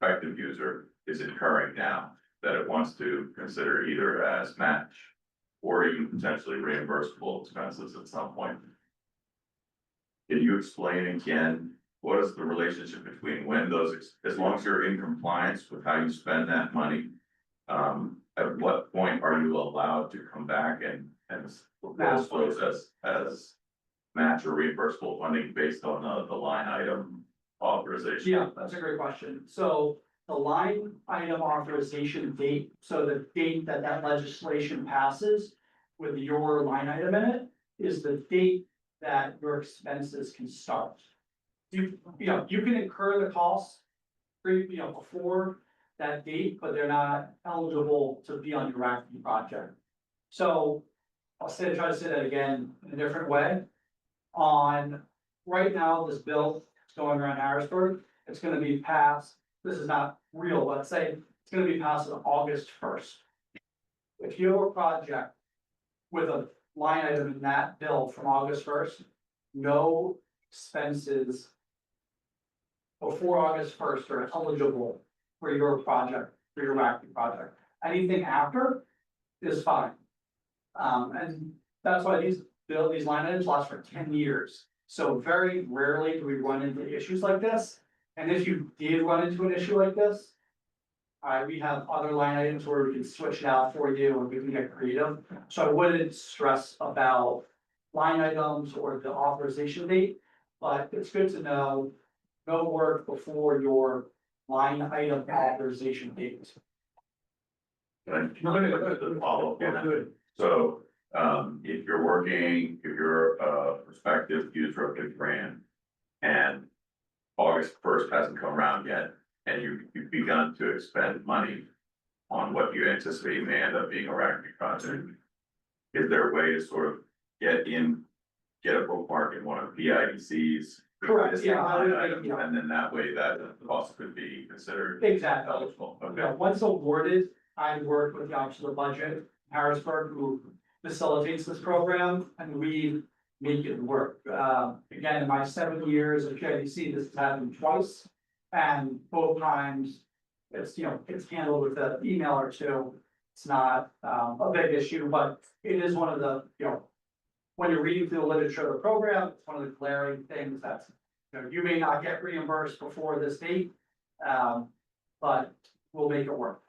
effective user is incurring now, that it wants to consider either as match or even potentially reimbursable expenses at some point. Can you explain again, what is the relationship between when those, as long as you're in compliance with how you spend that money? At what point are you allowed to come back and propose those as match or reimbursable funding based on the line item authorization? Yeah, that's a great question. So the line item authorization date, so the date that legislation passes with your line item in it, is the date that your expenses can start. You can incur the costs before that date, but they're not eligible to be on your RACP project. So try to say that again in a different way. Right now, this bill is going around Harrisburg, it's gonna be passed, this is not real, let's say, it's gonna be passed on August 1st. If you have a project with a line item in that bill from August 1st, no expenses before August 1st are eligible for your project, for your RACP project. Anything after is fine. And that's why these line items last for 10 years. So very rarely do we run into issues like this. And if you did run into an issue like this, we have other line items where we can switch it out for you and we can get creative. So I wouldn't stress about line items or the authorization date, but it's good to know no work before your line item authorization date. And the follow-up on that. So, if you're a prospective user of the grant and August 1st hasn't come around yet, and you've begun to expend money on what you anticipate may end up being a RACP project, is there a way to sort of get a bookmark in one of PIDC's? Correct, yeah. And then that way that cost could be considered. Exactly. Eligible. Okay. Yeah, once awarded, I work with the Office of the Budget, Harrisburg, who facilitates this program, and we make it work. Again, in my 7 years of PIDC, this has happened twice, and both times it's handled with an email or two. It's not a big issue, but it is one of the, when you're reading through the literature of the program, it's one of the glaring things that's, you may not get reimbursed before this date, but we'll make it work.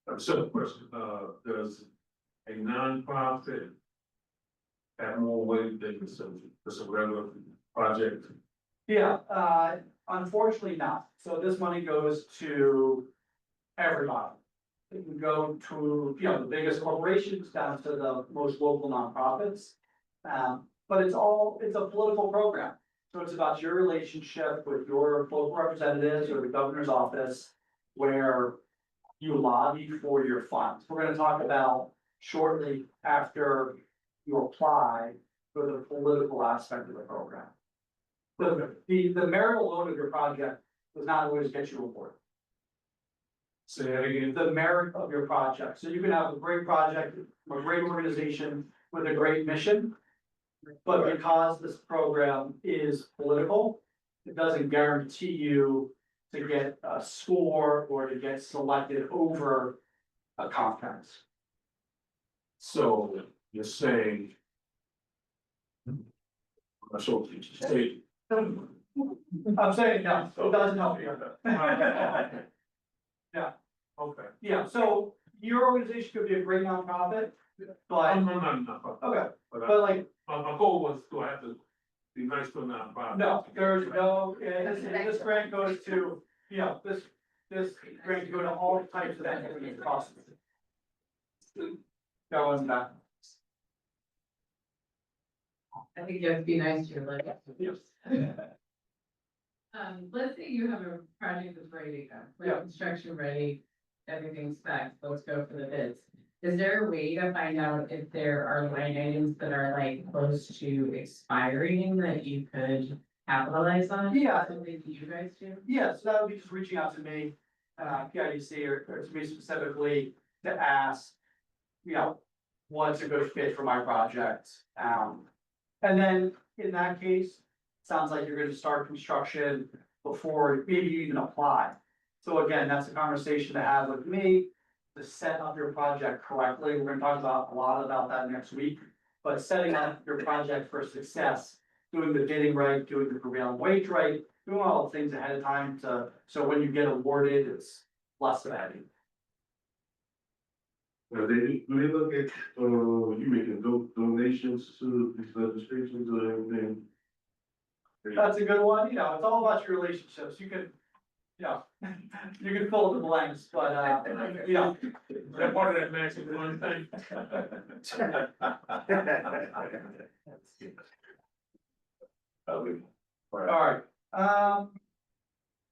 A simple question, does a nonprofit have more weight than just a regular project? Yeah, unfortunately not. So this money goes to everybody. It can go to, the biggest corporations down to the most local nonprofits. But it's a political program. So it's about your relationship with your local representatives or the governor's office where you lobby for your funds. We're gonna talk about shortly after you apply for the political aspect of the program. The marital loan of your project does not always get you a award. Say that again. The merit of your project. So you can have a great project, a great organization with a great mission. But because this program is political, it doesn't guarantee you to get a score or to get selected over a conference. So you're saying. I'm not sure what you say. I'm saying, no, it doesn't help you. Okay. Yeah, so your organization could be a great nonprofit, but, No. okay, But but like, my goal was, do I have to be nice to a nonprofit? no, there's no, this grant goes to, this grant go to all types of entities possible. Going back. I think you have to be nice to your like. Yes. Let's say you have a project that's ready to go, Yeah. like construction ready, everything's spec, let's go for the bids. Is there a way to find out if there are line items that are like close to expiring that you could capitalize on? Yeah. Something that you guys do? Yeah, so that would be just reaching out to me, PIDC or to me specifically to ask, what's a good fit for my project? And then in that case, sounds like you're gonna start construction before maybe you even apply. So again, that's a conversation to have with me to set up your project correctly. We're gonna talk about a lot about that next week. But setting up your project for success, doing the bidding right, doing the prevailing wage right, doing all the things ahead of time so when you get awarded, it's less of a headache. Do they look at, you making donations to these legislations or anything? That's a good one, it's all about your relationships. You can, you can fill in the blanks, but, Is that part of that magic one thing? Alright,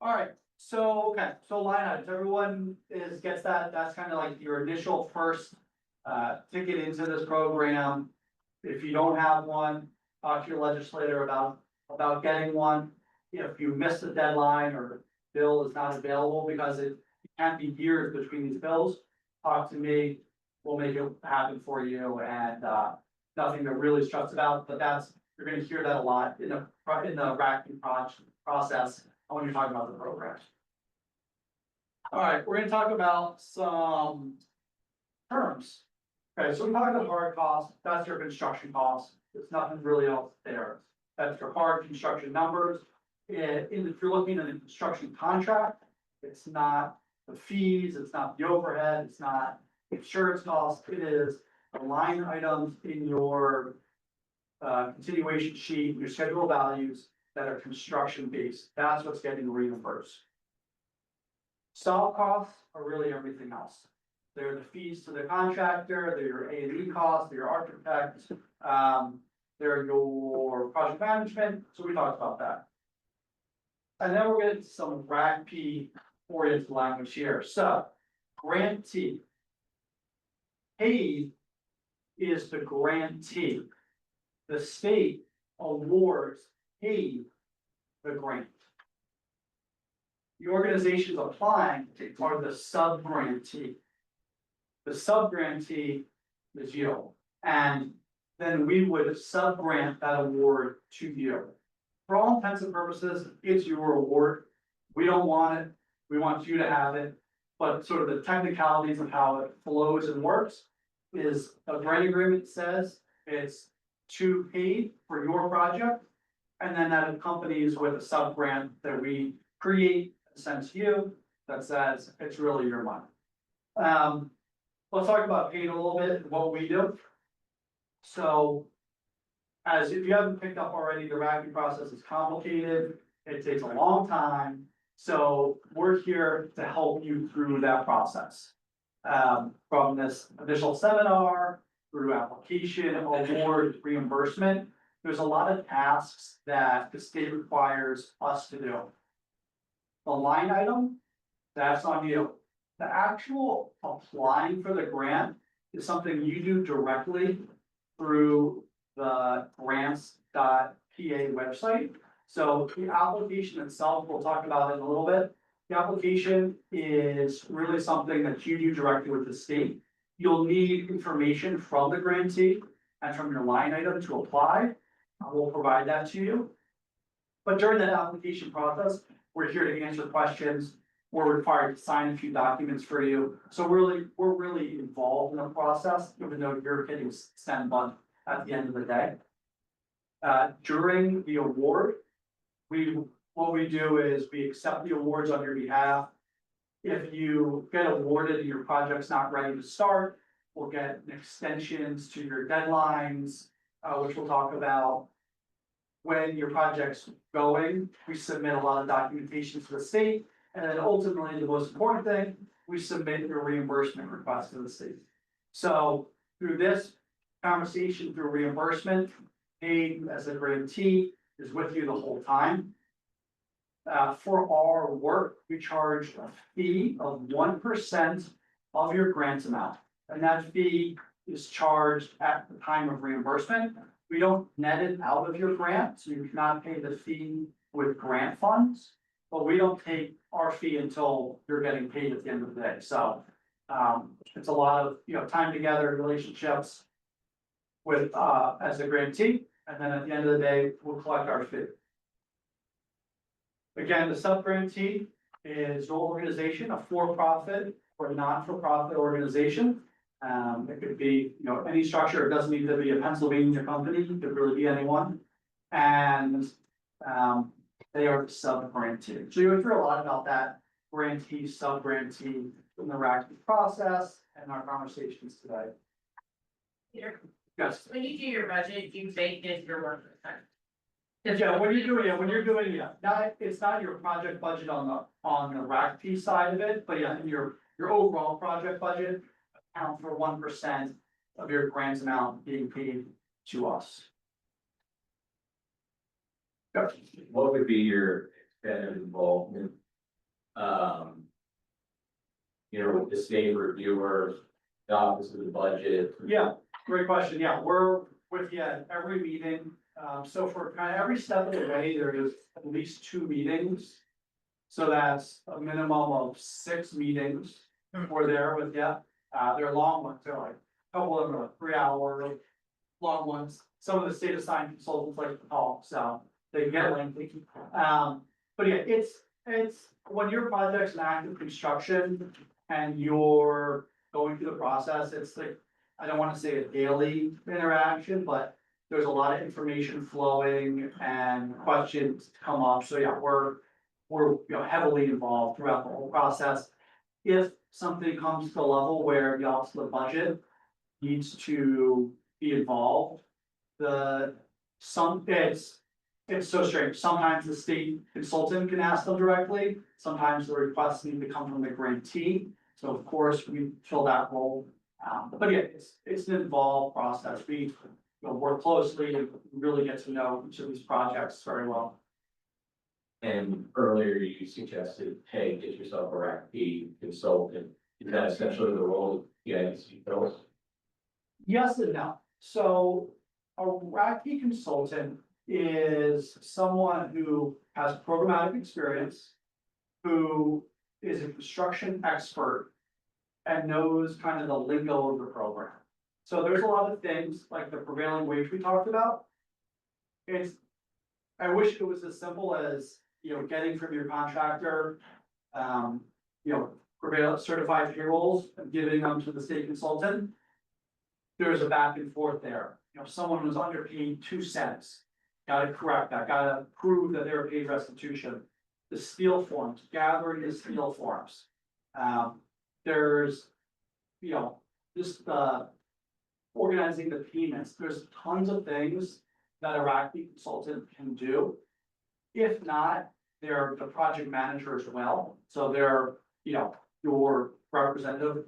alright, so line items, everyone gets that, that's kind of like your initial first ticket into this program. If you don't have one, talk to your legislator about getting one. If you miss the deadline or bill is not available because it can't be years between these bills, talk to me, we'll make it happen for you and nothing to really stress about, but you're gonna hear that a lot in the RACP process when you're talking about the programs. All right, we're gonna talk about some terms. Okay, so we talked about hard costs, that's your construction costs, there's nothing really else there. That's your hard construction numbers. If you're looking at a construction contract, it's not the fees, it's not the overhead, it's not insurance costs, it is the line items in your continuation sheet, your schedule of values that are construction based. That's what's getting reimbursed. Soft costs are really everything else. They're the fees to the contractor, they're your A&E costs, they're your architect, they're your project management, so we talked about that. And then we're getting some RACP oriented language here. So, grantee. Paid is the grantee. The state awards paid the grant. The organizations applying are the sub-grantee. The sub-grantee is you, and then we would sub-grant that award to you. For all intents and purposes, it's your award. We don't want it, we want you to have it, but sort of the technicalities of how it flows and works is a grant agreement says it's to pay for your project, and then that accompanies with a sub-grant that we create, send to you, that says it's really your money. Let's talk about paid a little bit, what we do. So. As if you haven't picked up already, the RACP process is complicated, it takes a long time, so we're here to help you through that process. From this initial seminar, through application, award, reimbursement, there's a lot of tasks that the state requires us to do. The line item, that's on you. The actual applying for the grant is something you do directly through the grants.pa website. So the application itself, we'll talk about it in a little bit. The application is really something that you do directly with the state. You'll need information from the grantee and from your line item to apply. We'll provide that to you. But during that application process, we're here to answer questions. We're required to sign a few documents for you. So we're really involved in the process, even though you're hitting send button at the end of the day. During the award, what we do is we accept the awards on your behalf. If you get awarded and your project's not ready to start, we'll get extensions to your deadlines, which we'll talk about. When your project's going, we submit a lot of documentation to the state, and then ultimately, the most important thing, we submit your reimbursement request to the state. So through this conversation, through reimbursement, paid as a grantee is with you the whole time. For our work, we charge a fee of 1% of your grant amount, and that fee is charged at the time of reimbursement. We don't net it out of your grant, so you cannot pay the fee with grant funds, but we don't take our fee until you're getting paid at the end of the day. So it's a lot of, time together, relationships with, as a grantee, and then at the end of the day, we'll collect our fee. Again, the sub-grantee is your organization, a for-profit or non-for-profit organization. It could be, any structure. It doesn't need to be a Pennsylvania company. It could really be anyone. And they are the sub-grantee. So you'll hear a lot about that grantee, sub-grantee in the RACP process and our conversations today. Peter, Yes. when you do your budget, you bake in your 1%. Yeah, when you're doing, it's not your project budget on the RACP side of it, but your overall project budget account for 1% of your grant amount being paid to us. Yep. What would be your extent of involvement? With the state reviewer, the office of the budget? Yeah, great question. Yeah, we're with you at every meeting. So for kind of every step of the way, there is at least 2 meetings. So that's a minimum of 6 meetings. We're there with you. They're long ones. They're like, a couple of them are 3-hour long ones. Some of the state assigned consultants like to call, so they get lengthy. But yeah, it's when your project's in active construction and you're going through the process, it's like, I don't want to say a daily interaction, but there's a lot of information flowing and questions come up. So yeah, we're heavily involved throughout the whole process. If something comes to a level where the office of the budget needs to be involved, it's so strange. Sometimes the state consultant can ask them directly. Sometimes the requests need to come from the grantee. So of course, we fill that role. But yeah, it's an involved process. We work closely and really get to know each of these projects very well. And earlier you suggested, hey, get yourself a RACP consultant. Is that essentially the role of PIDC fills? Yes and no. So a RACP consultant is someone who has programmatic experience, who is a construction expert and knows kind of the lingo of the program. So there's a lot of things like the prevailing wage we talked about. I wish it was as simple as, getting from your contractor, certified payrolls and giving them to the state consultant. There's a back and forth there. Someone was underpaid 2 cents. Gotta correct that, gotta prove that they were paid restitution. The steel forms, gathering the steel forms. There's you know, just, organizing the payments, there's tons of things that a RACP consultant can do. If not, they're the project manager as well, so they're, you know, your representative,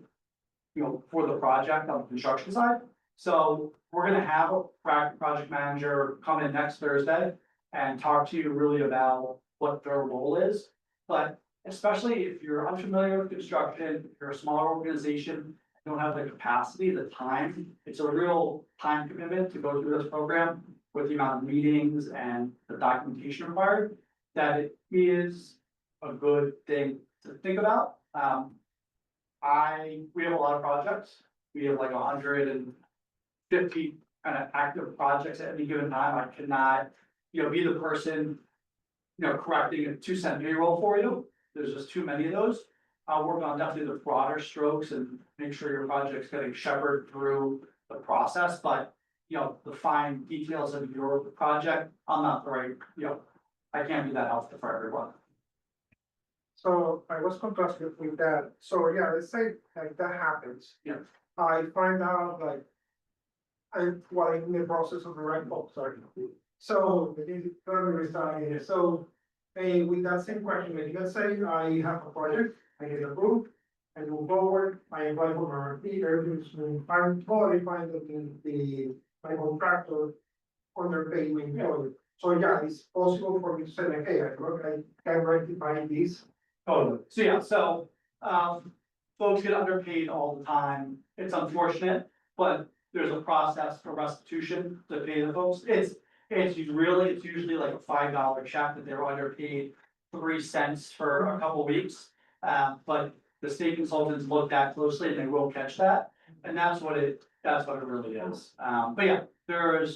you know, for the project on the construction side. So we're gonna have a project manager come in next Thursday and talk to you really about what their role is. But especially if you're unfamiliar with construction, if you're a smaller organization, don't have the capacity, the time, it's a real time commitment to go through this program with the amount of meetings and the documentation required, that it is a good thing to think about. We have a lot of projects, we have like 150 kind of active projects at any given time. I cannot, you know, be the person, you know, correcting a 2-cent payroll for you. There's just too many of those. I'll work on definitely the broader strokes and make sure your project's getting shepherded through the process, but, you know, the fine details of your project, I'm not the right, you know, I can't be that helpful for everyone. So I was contrasted with that, so yeah, let's say like that happens. Yeah. I find out like. I'm in the process of the right book, sorry. So, with that same question, like, let's say I have a project, I get approved, I move forward, I apply for my RFP, everything's moving fine, totally fine with my contractor underpaid my employee. So yeah, it's possible for me to say like, hey, I can rectify this. Totally. So, yeah, so, folks get underpaid all the time. It's unfortunate, but there's a process for restitution to pay the folks. It's usually like a $5 check that they're underpaid 3 cents for a couple weeks. But the state consultants look that closely and they will catch that. And that's what it really is. But yeah, you're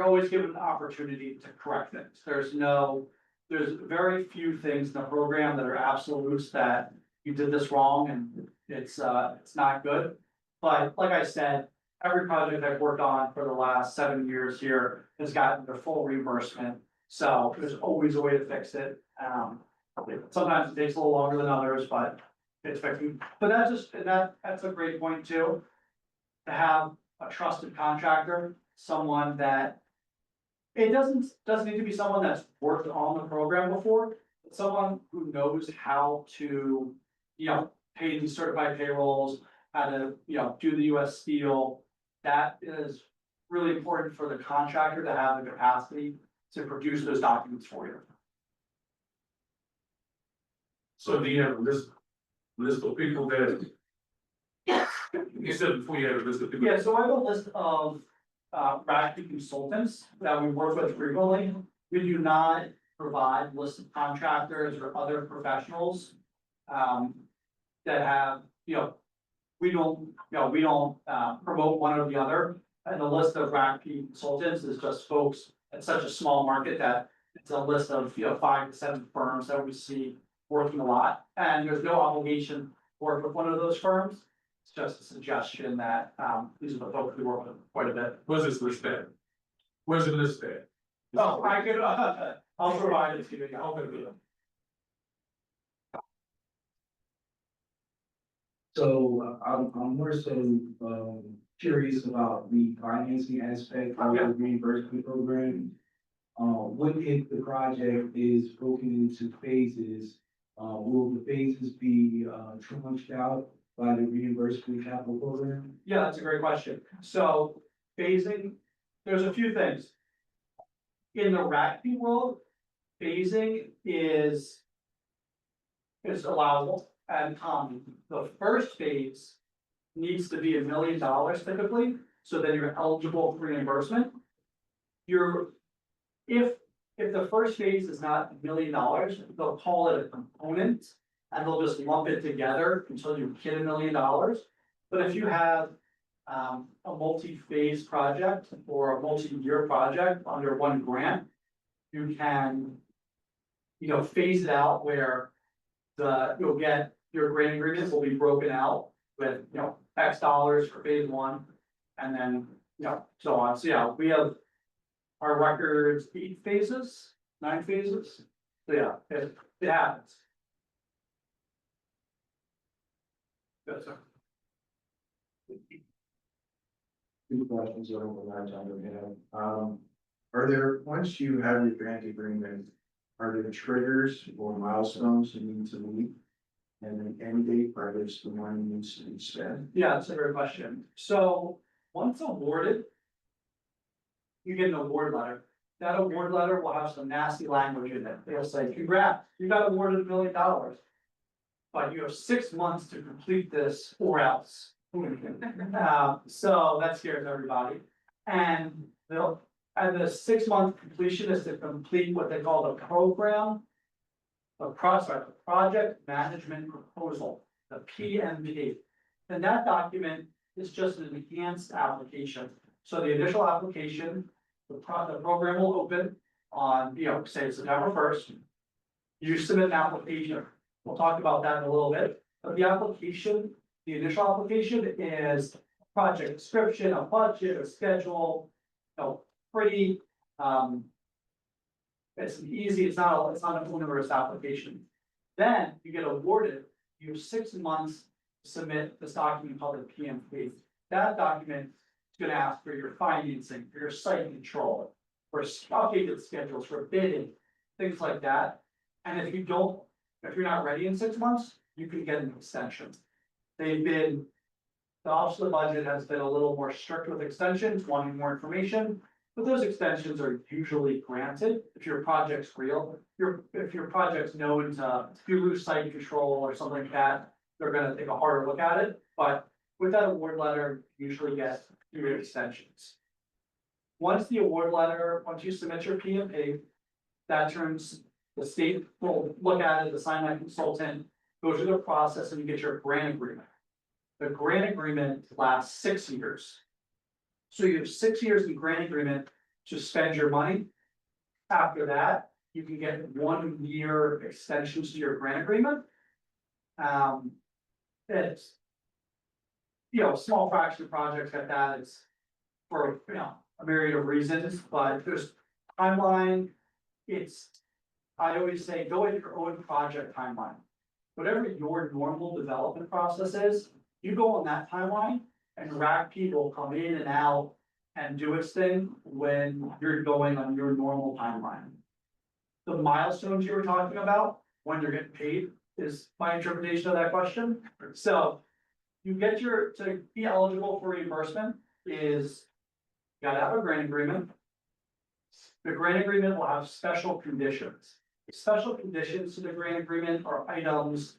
always given an opportunity to correct things. There's very few things in the program that are absolutes that you did this wrong and it's not good. But like I said, every project I've worked on for the last 7 years here has gotten their full reimbursement. So there's always a way to fix it. Sometimes it takes a little longer than others, but it's fixing. But that's a great point too. To have a trusted contractor, someone that, it doesn't need to be someone that's worked on the program before, but someone who knows how to, you know, pay these certified payrolls, how to, you know, do the US Steel. That is really important for the contractor to have the capacity to produce those documents for you. So do you have a list of people that? You said before you had a list of people. Yeah, so I have a list of RACP consultants that we work with frequently. We do not provide lists of contractors or other professionals that have, you know, we don't promote one or the other. And the list of RACP consultants is just folks, it's such a small market that it's a list of, you know, 5 to 7 firms that we see working a lot. And there's no obligation to work with one of those firms. It's just a suggestion that these are the folks we work with quite a bit. Where's this list at? Where's the list at? Oh, I could, I'll provide it to you. So I'm more so curious about the financing aspect of the reimbursement program. When if the project is broken into phases, will the phases be tranched out by the reimbursement capital program? Yeah, that's a great question. So phasing, there's a few things. In the RACP world, phasing is allowable and the first phase needs to be $1 million typically, so then you're eligible for reimbursement. If the first phase is not $1 million, they'll call it a component and they'll just lump it together until you hit $1 million. But if you have a multi-phase project or a multi-year project under one grant, you can, you know, phase it out where you'll get your grant agreements will be broken out with, you know, X dollars for phase 1 and then, you know, so on. So yeah, we have our records 8 phases, 9 phases. So yeah, it happens. Yes, sir. Two questions over the last time we had. Are there, once you have your grant agreement, are there triggers or milestones you need to meet? And then end date by which the money needs to be spent? Yeah, that's a great question. So, once awarded. You get an award letter. That award letter will have some nasty language in it. They'll say, congrats, you got awarded $1 million. But you have 6 months to complete this or else. So that scares everybody. And the 6 month completion is to complete what they call the program. The project management proposal, the PMP. And that document is just an enhanced application. So the initial application, the program will open on, say September 1st. You submit an application. We'll talk about that in a little bit, but the application, the initial application is project description, a budget, a schedule, pretty, it's easy, it's not an onerous application. Then you get awarded, you have 6 months to submit this document called the PMP. That document is gonna ask for your financing, for your site control, for updated schedules, for bidding, things like that. And if you're not ready in 6 months, you can get an extension. The Office of the Budget has been a little more strict with extensions, wanting more information. But those extensions are usually granted if your project's real. If your project's known to, if you lose site control or something like that, they're gonna take a harder look at it. But with that award letter, you usually get your extensions. Once you submit your PMP, that turns, the state will look at it, assign that consultant, go through the process, and you get your grant agreement. The grant agreement lasts 6 years. So you have 6 years in grant agreement to spend your money. After that, you can get 1 year extensions to your grant agreement. It's, small fraction of projects like that, it's for, a myriad of reasons, but there's timeline. I always say, go at your own project timeline. Whatever your normal development process is, you go on that timeline. And RACP will come in and out and do its thing when you're going on your normal timeline. The milestones you were talking about, when you're getting paid, is my interpretation of that question. So you get to be eligible for reimbursement is, you gotta have a grant agreement. The grant agreement will have special conditions. Special conditions to the grant agreement are items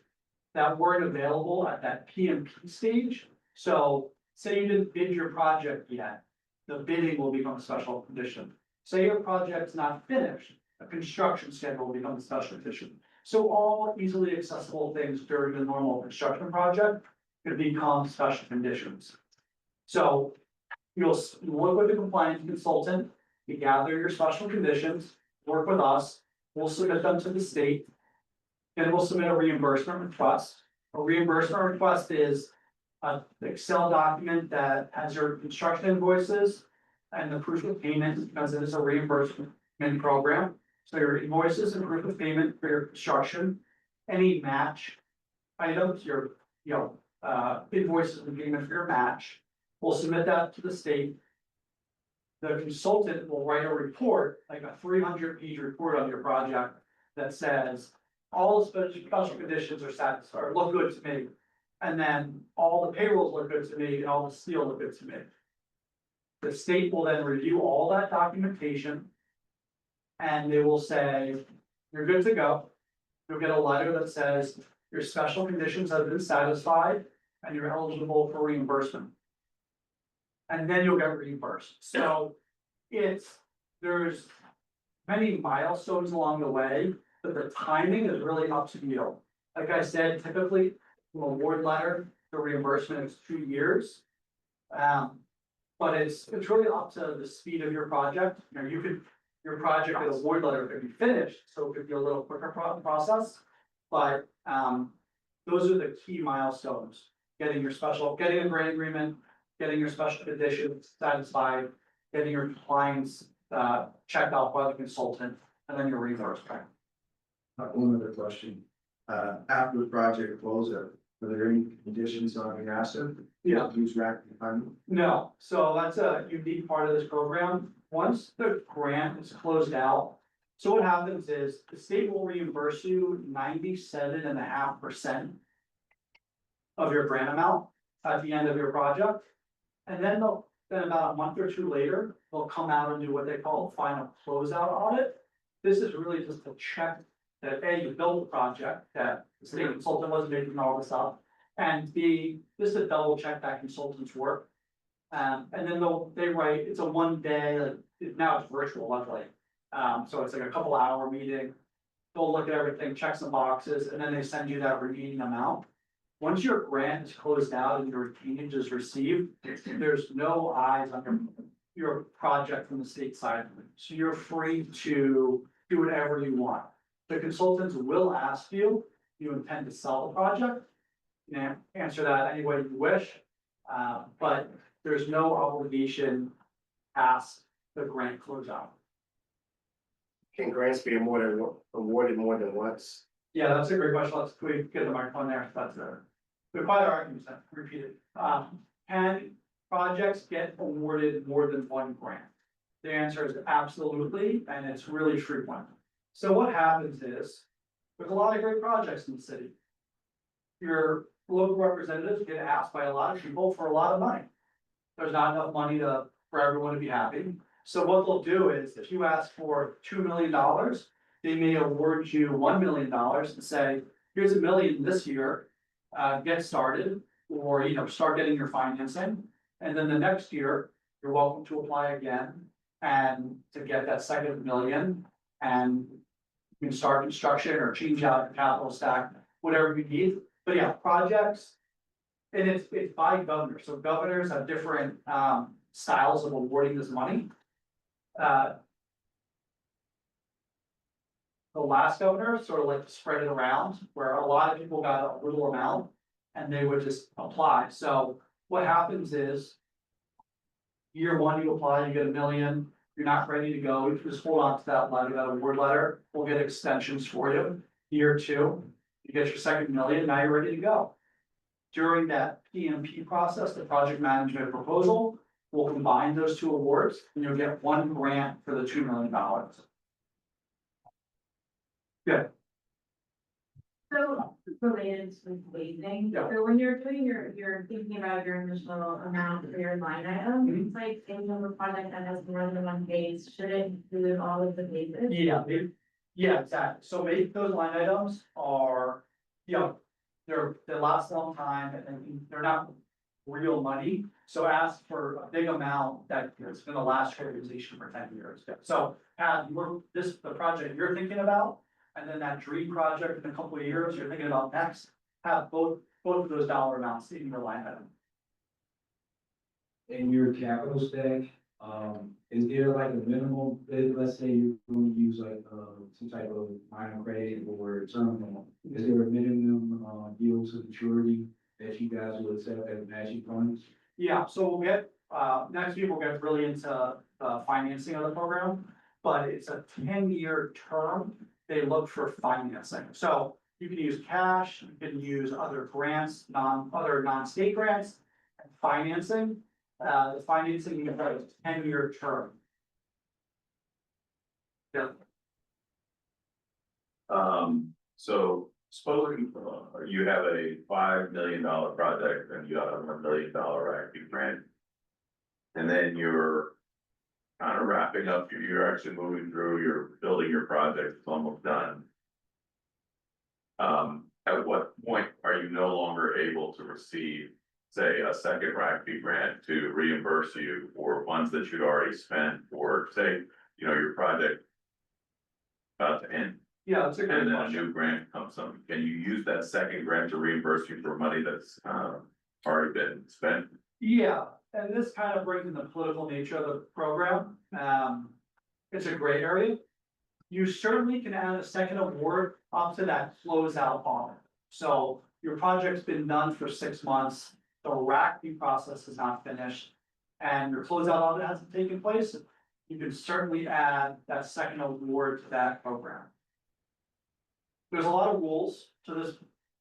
that weren't available at that PMP stage. So say you didn't bid your project yet, the bidding will become a special condition. Say your project's not finished, a construction schedule will become a special condition. So all easily accessible things during the normal construction project could become special conditions. So you'll work with the compliance consultant, you gather your special conditions, work with us, we'll submit them to the state. Then we'll submit a reimbursement request. A reimbursement request is an Excel document that has your construction invoices and the proof of payment, because it is a reimbursement program. So your invoices and proof of payment for your construction, any match items, your, invoices and payment for your match. We'll submit that to the state. The consultant will write a report, like a 300-page report on your project that says all the special conditions are satisfied, or look good to me. And then all the payrolls look good to me and all the steel look good to me. The state will then review all that documentation. And they will say, you're good to go. You'll get a letter that says your special conditions have been satisfied and you're eligible for reimbursement. And then you'll get reimbursed. So there's many milestones along the way, but the timing is really up to you. Like I said, typically, from award letter, the reimbursement is 2 years. But it's really up to the speed of your project. Your project and award letter could be finished, so it could be a little quicker process. But those are the key milestones: getting a grant agreement, getting your special conditions satisfied, getting your compliance checked out by the consultant, and then your reimbursement. One other question, after the project closes, Are there any conditions on the asset? Yeah. Use RACP funding? No, so that's a unique part of this program. Once the grant is closed out. So what happens is the state will reimburse you 97.5% of your grant amount at the end of your project. And then then about a month or two later, they'll come out and do what they call a final closeout audit. This is really just to check that A, you built the project, that the state consultant wasn't making all this up. And B, just to double check that consultant's work. And then they write, it's a 1 day, like, now it's virtual, luckily. So it's like a couple hour meeting. They'll look at everything, check some boxes, and then they send you that remaining amount. Once your grant is closed out and your retainage is received, there's no eyes on your project from the state side. So you're free to do whatever you want. The consultants will ask you, you intend to sell the project? You can answer that any way you wish, but there's no obligation past the grant closeout. Can grants be awarded more than once? Yeah, that's a great question. Let's, we get the microphone there. That's we quite our arguments, repeat it. Can projects get awarded more than one grant? The answer is absolutely, and it's really frequent. So what happens is, there's a lot of great projects in the city. Your local representatives get asked by a lot of people for a lot of money. There's not enough money for everyone to be happy. So what they'll do is, if you ask for $2 million, they may award you $1 million and say, here's $1 million this year. Get started, or, start getting your financing. And then the next year, you're welcome to apply again and to get that second $1 million. And you can start construction or change out your capital stack, whatever you need. But yeah, projects, and it's by governor. So governors have different styles of awarding this money. The last governor sort of like to spread it around, where a lot of people got a little amount and they would just apply. So what happens is, year one, you apply, you get $1 million, you're not ready to go, you just hold on to that letter, that award letter, we'll get extensions for you. Year two, you get your second $1 million, now you're ready to go. During that PMP process, the project management proposal, we'll combine those two awards and you'll get one grant for the $2 million. Good. So related to phasing, Yeah. so when you're doing you're thinking about your initial amount for your line item, Mhm. it's like thinking of a project that has more than one phase, should it include all of the phases? Yeah, exactly. So make those line items are, they last a long time and they're not real money. So ask for a big amount that it's gonna last your organization for 10 years. So the project you're thinking about, and then that dream project in a couple of years you're thinking about next, have both of those dollar amounts in your line item. In your capital stack, is there like a minimum, let's say you're going to use like, some type of line of credit or term loan, is there a minimum, yield to maturity that you guys will accept as matching funds? Yeah, so we'll get, next week we'll get really into the financing of the program, but it's a 10-year term. They look for financing. So you can use cash, you can use other grants, other non-state grants, and financing. The financing, you have a 10-year term. Yeah. So supposing you have a $5 million project and you got a $1 million RACP grant. And then you're kind of wrapping up, you're actually moving through, you're building your project, it's almost done. At what point are you no longer able to receive, say, a second RACP grant to reimburse you for funds that you'd already spent, or say, your project about to end? Yeah, that's a And great then a question. new grant comes up, can you use that second grant to reimburse you for money that's already been spent? Yeah, and this kind of brings in the political nature of the program. It's a gray area. You certainly can add a second award up to that closeout audit. So your project's been done for 6 months, the RACP process is not finished, and your closeout audit hasn't taken place. You can certainly add that second award to that program. There's a lot of rules to this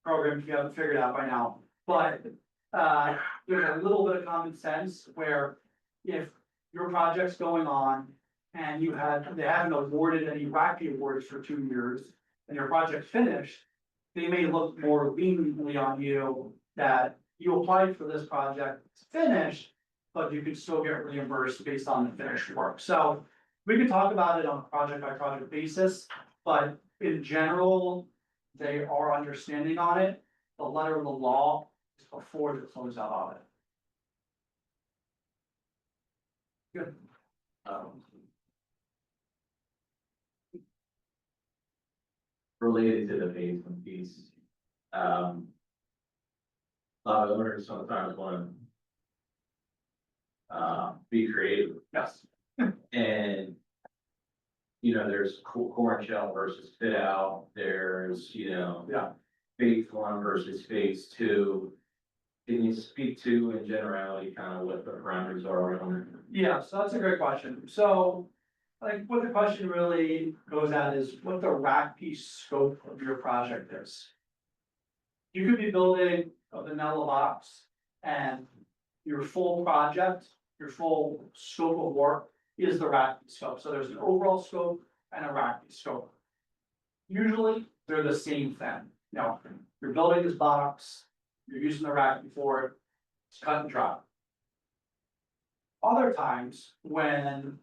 program if you haven't figured it out by now, but, there's a little bit of common sense where if your project's going on and they haven't awarded any RACP awards for 2 years, and your project's finished, they may look more leniently on you that you applied for this project, it's finished, but you could still get reimbursed based on the finished work. So we could talk about it on a project by project basis, but in general, they are understanding on it. The letter of the law is before the closeout audit. Good. Related to the phase one piece. A lot of owners sometimes want to be creative Yes. and. You know, there's corn shell versus fit out, there's, Yeah. phase one versus phase two. Can you speak to in generality kind of what the parameters are on it? Yeah, so that's a great question. So, like, what the question really goes at is what the RACP scope of your project is. You could be building a vanilla box and your full project, your full scope of work is the RACP scope. So there's an overall scope and a RACP scope. Usually, they're the same thing. You know, you're building this box, you're using the RACP for it, it's cut and dry. Other times, when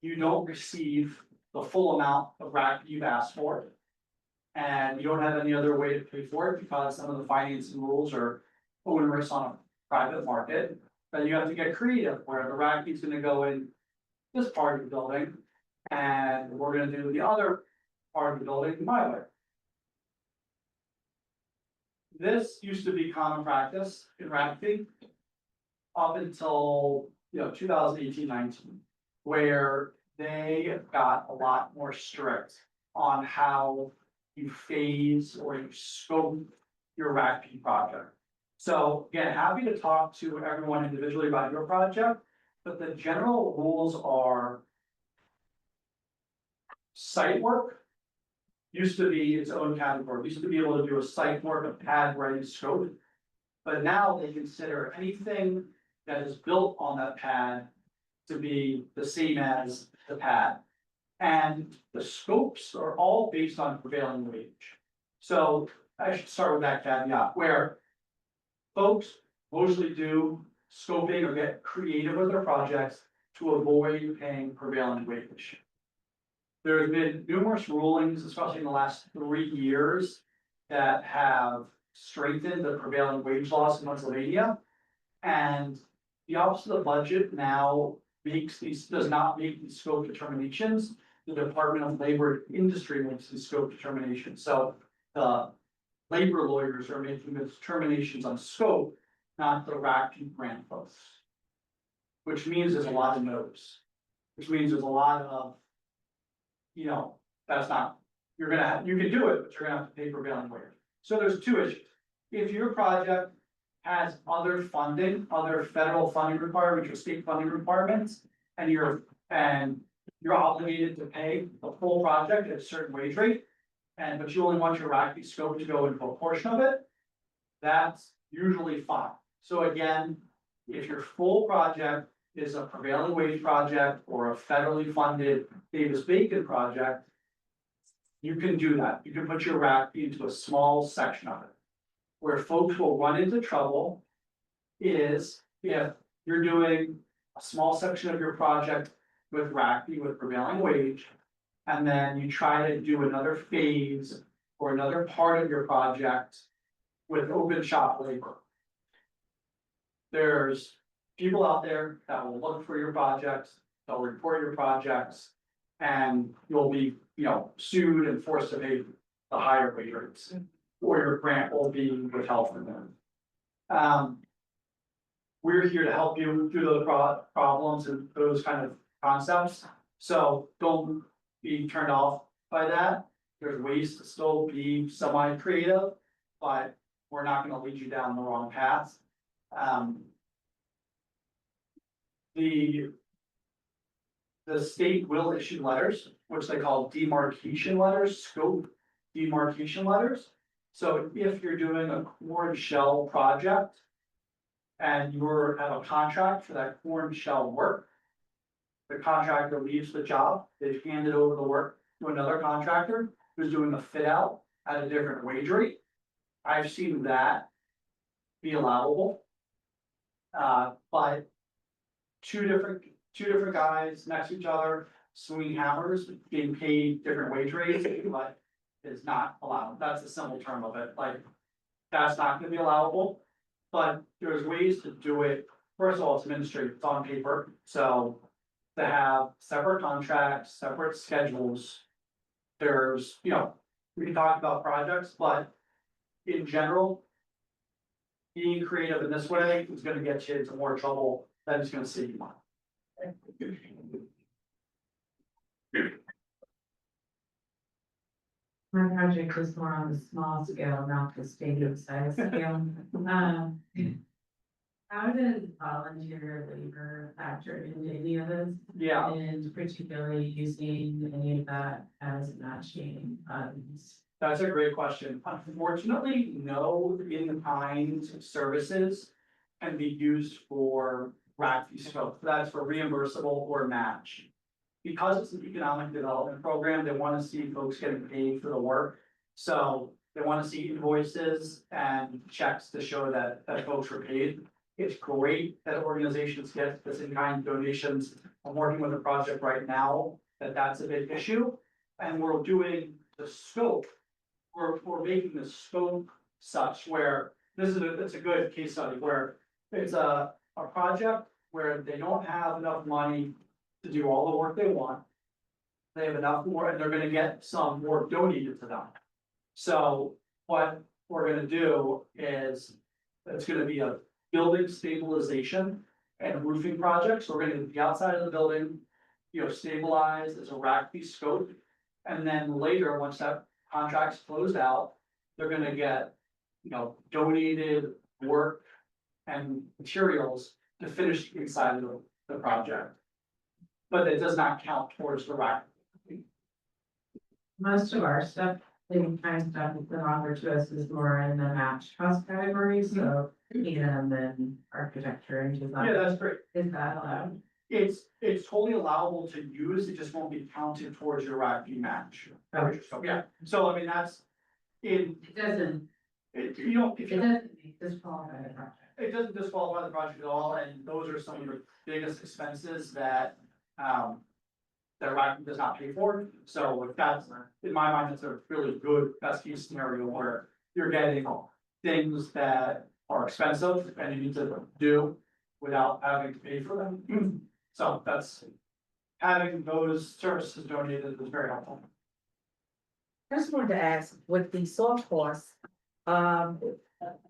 you don't receive the full amount of RACP you've asked for, and you don't have any other way to pay for it because some of the financing rules are onerous on a private market, then you have to get creative, where the RACP is gonna go in this part of the building, and we're gonna do the other part of the building my way. This used to be common practice in RACP up until, 2018-19, where they got a lot more strict on how you phase or you scope your RACP project. So again, happy to talk to everyone individually about your project, but the general rules are site work used to be its own category, used to be able to do a site work, a pad ready scope. But now they consider anything that is built on that pad to be the same as the pad. And the scopes are all based on prevailing wage. So I should start with that caveat, where folks mostly do scoping or get creative with their projects to avoid paying prevailing wage. There have been numerous rulings, especially in the last 3 years, that have strengthened the prevailing wage laws in Pennsylvania. And the Office of the Budget now does not make these scope determinations. The Department of Labor and Industry makes these scope determinations. So the labor lawyers are making the determinations on scope, not the RACP grant folks. Which means there's a lot of no's, which means there's a lot of, that's not, you can do it, but you're gonna have to pay prevailing wage. So there's 2 issues. If your project has other funding, other federal funding requirements or state funding requirements, and you're obligated to pay the full project at a certain wage rate, but you only want your RACP scope to go into a portion of it, that's usually fine. So again, if your full project is a prevailing wage project or a federally funded Davis-Bacon project, you can do that. You can put your RACP into a small section of it. Where folks will run into trouble is if you're doing a small section of your project with RACP, with prevailing wage, and then you try to do another phase or another part of your project with open shop labor. There's people out there that will look for your projects, they'll report your projects, and you'll be, sued and forced to pay the higher wage rates. Or your grant will be withheld from them. We're here to help you through those problems and those kind of concepts, so don't be turned off by that. There's ways to still be semi-creative, but we're not gonna lead you down the wrong path. The state will issue letters, which they call demarcation letters, scope demarcation letters. So if you're doing a core and shell project. And you have a contract for that core and shell work. The contractor leaves the job, they've handed over the work to another contractor who's doing the fit out at a different wage rate. I've seen that be allowable. But two different guys next to each other, swinging hammers, being paid different wage rates, but is not allowed. That's the simple term of it, like, that's not gonna be allowable. But there's ways to do it. First of all, it's administrative, it's on paper, so to have separate contracts, separate schedules. There's, we can talk about projects, but in general. Being creative in this way is gonna get you into more trouble than it's gonna save you money. My project is more on the small scale, not the stadium size scale. How does volunteer labor factor into any of this? Yeah, And particularly using any of that as matching funds? that's a great question. Unfortunately, no in-kind services can be used for RACP scope. That's for reimbursable or match. Because it's an economic development program, they wanna see folks getting paid for the work. So they wanna see invoices and checks to show that folks were paid. It's great that organizations get this in-kind donations. I'm working with a project right now that's a big issue. And we're doing the scope. We're making the scope such where it's a good case study where it's a project where they don't have enough money to do all the work they want. They have enough more and they're gonna get some work donated to them. So what we're gonna do is, it's gonna be a building stabilization and roofing project. So we're gonna be outside of the building, stabilized as a RACP scope. And then later, once that contract's closed out, they're gonna get, donated work and materials to finish inside of the project. But it does not count towards the RACP. Most of our stuff, the kind of stuff that's been offered to us is more in the match cost category, so EM and architecture and design. Yeah, that's great. Is that allowed? It's totally allowable to use, it just won't be counted towards your RACP match. So, yeah, so I mean, that's in, It doesn't, if it you, doesn't disqualify the project. it doesn't disqualify the project at all, and those are some of the biggest expenses that, that RACP does not pay for. So if that's, in my mind, it's a really good best case scenario where you're getting things that are expensive and you need to do without having to pay for them. So that's, having those services donated is very helpful. I just wanted to ask, with the soft costs,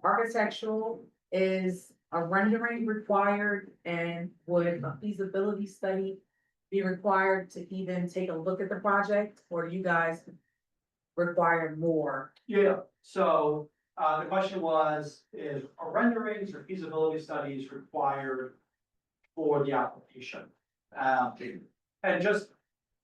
architectural, is a rendering required? And would a feasibility study be required to even take a look at the project, or do you guys require more? Yeah, so, the question was, is are renderings or feasibility studies required for the application? And just,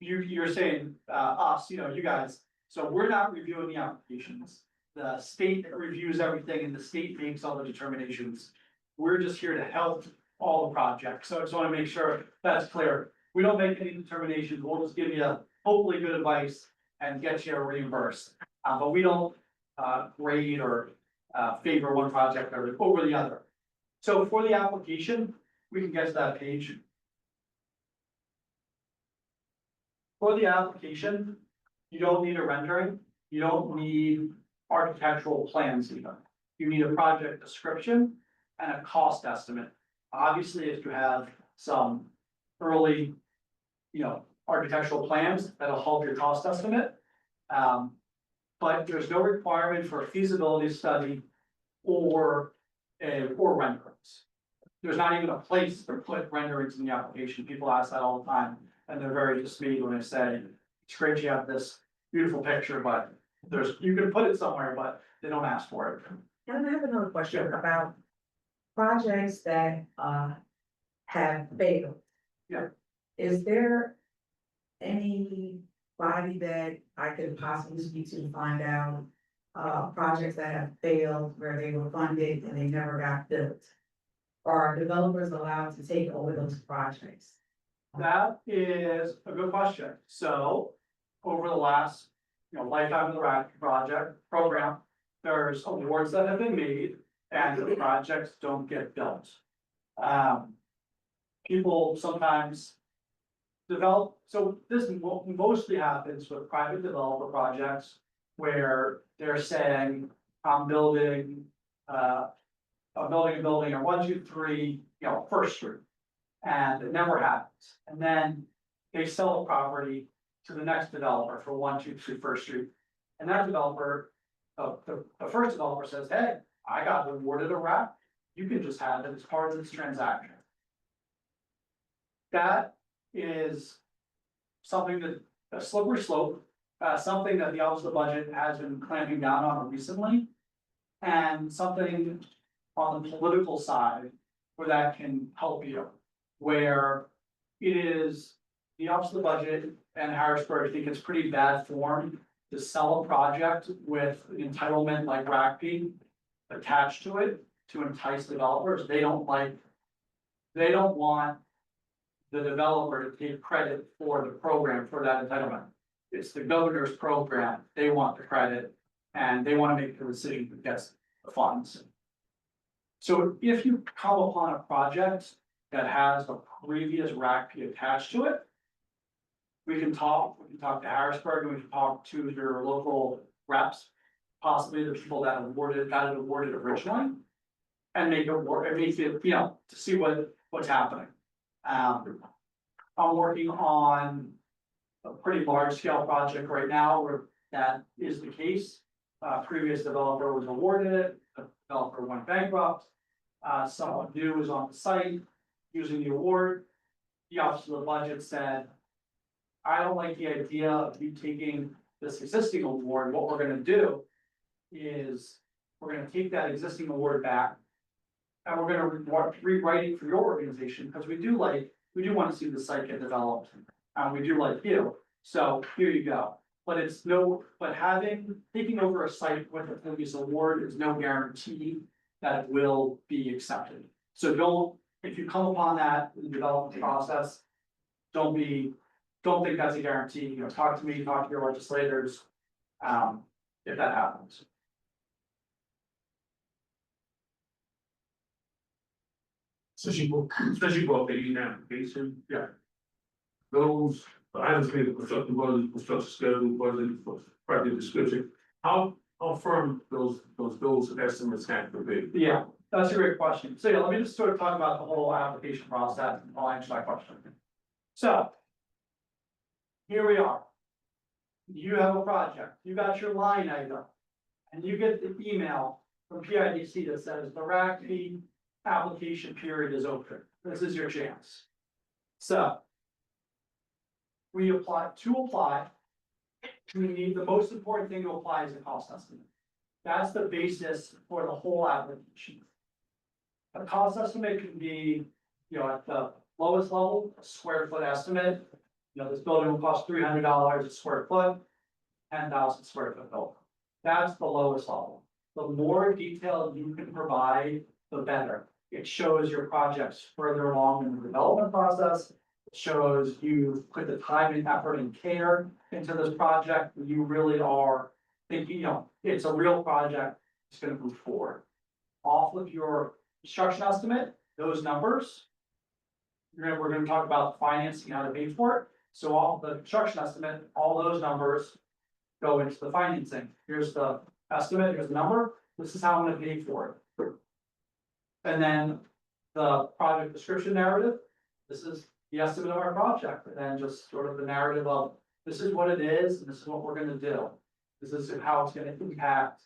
you're saying, us, you guys, so we're not reviewing the applications. The state reviews everything and the state makes all the determinations. We're just here to help all the projects, so I just wanna make sure that's clear. We don't make any determinations, we'll just give you hopefully good advice and get you reimbursed. But we don't, grade or, favor one project over the other. So for the application, we can get to that page. For the application, you don't need a rendering, you don't need architectural plans even. You need a project description and a cost estimate. Obviously, if you have some early, architectural plans, that'll help your cost estimate. But there's no requirement for a feasibility study or renderings. There's not even a place to put renderings in the application. People ask that all the time, and they're very dismayed when I say, it's great you have this beautiful picture, but you can put it somewhere, but they don't ask for it. And I have another question about projects that, have failed. Yeah. Is there anybody that I could possibly speak to find out projects that have failed where they were funded and they never got built? Or are developers allowed to take over those projects? That is a good question. So over the last, lifetime of the RACP program, there's awards that have been made and the projects don't get built. People sometimes develop, so this mostly happens with private developer projects where they're saying, I'm building, a building, or 1, 2, 3, First Street. And it never happens. And then they sell the property to the next developer for 1, 2, 3 First Street. And that developer, the first developer says, hey, I got awarded a RAP. You can just have it as part of this transaction. That is something that, a slippery slope, something that the Office of the Budget has been clamping down on recently. And something on the political side where that can help you. Where it is the Office of the Budget and Harrisburg, I think it's pretty bad form to sell a project with entitlement like RACP attached to it to entice developers. They don't want the developer to take credit for the program for that entitlement. It's the governor's program. They want the credit and they want to make the decision who gets the funds. So if you come upon a project that has a previous RACP attached to it, we can talk to Harrisburg, and we can talk to your local reps, possibly the people that got it awarded originally. And make it work, and make it, to see what's happening. I'm working on a pretty large scale project right now where that is the case. Previous developer was awarded it, the developer went bankrupt. Someone new is on the site using the award. The Office of the Budget said, I don't like the idea of you taking this existing award. What we're gonna do is we're gonna take that existing award back. And we're gonna rewrite it for your organization, because we do want to see the site get developed. And we do like you, so here you go. But taking over a site with a previous award is no guarantee that it will be accepted. So if you come upon that in the development process, don't think that's a guarantee, talk to me, talk to your legislators, if that happens. Since you brought the union application. Yeah. Those items being the construction budget, construction schedule, budget, project description, how firm those estimates have to be? Yeah, that's a great question. So yeah, let me just sort of talk about the whole application process and I'll answer that question. So. Here we are. You have a project, you got your line item. And you get the email from PIDC that says the RACP application period is open. This is your chance. So. We apply, we need, the most important thing to apply is the cost estimate. That's the basis for the whole application. A cost estimate can be, at the lowest level, a square foot estimate. This building will cost $300 a square foot, 10,000 square foot building. That's the lowest level. The more detail you can provide, the better. It shows your projects further along in the development process. It shows you've put the time and effort and care into this project. You really are thinking, it's a real project. It's going to move forward. Off of your construction estimate, those numbers. We're going to talk about financing, how to pay for it. So off the construction estimate, all those numbers go into the financing. Here's the estimate, here's the number. This is how I'm going to pay for it. And then the project description narrative. This is the estimate of our project, and then just sort of the narrative of this is what it is, and this is what we're going to do. This is how it's going to impact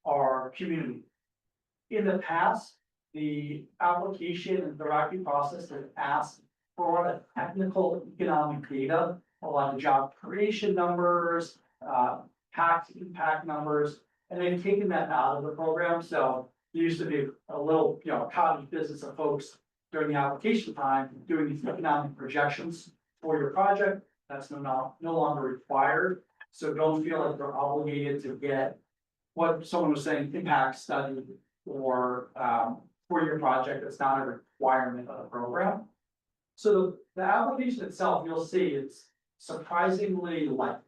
our community. In the past, the application and the RACP process has asked for a lot of technical economic data, a lot of job creation numbers, tax impact numbers, and they've taken that out of the program. So there used to be a little, cottage business of folks during the application time doing these economic projections for your project. That's no longer required. So don't feel like they're obligated to get what someone was saying, impact study or, for your project, it's not a requirement of the program. So the application itself, you'll see it's surprisingly light.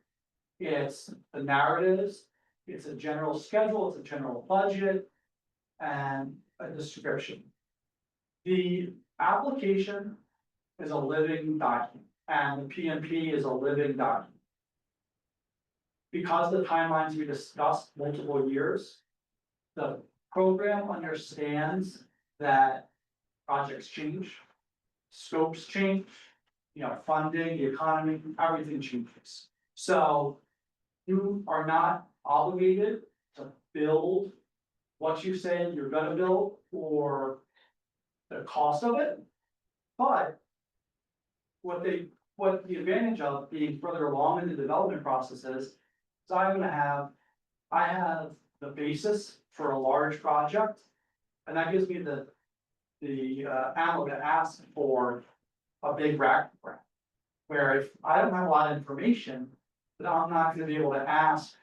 It's the narratives, it's a general schedule, it's a general budget, and a description. The application is a living document, and the PMP is a living document. Because the timelines we discussed multiple years, the program understands that projects change, scopes change, funding, the economy, everything changes. So you are not obligated to build what you say you're gonna build or the cost of it. But what the advantage of being further along in the development process is I have the basis for a large project. And that gives me the ammo to ask for a big RACP grant. Where if I don't have a lot of information, then I'm not gonna be able to ask,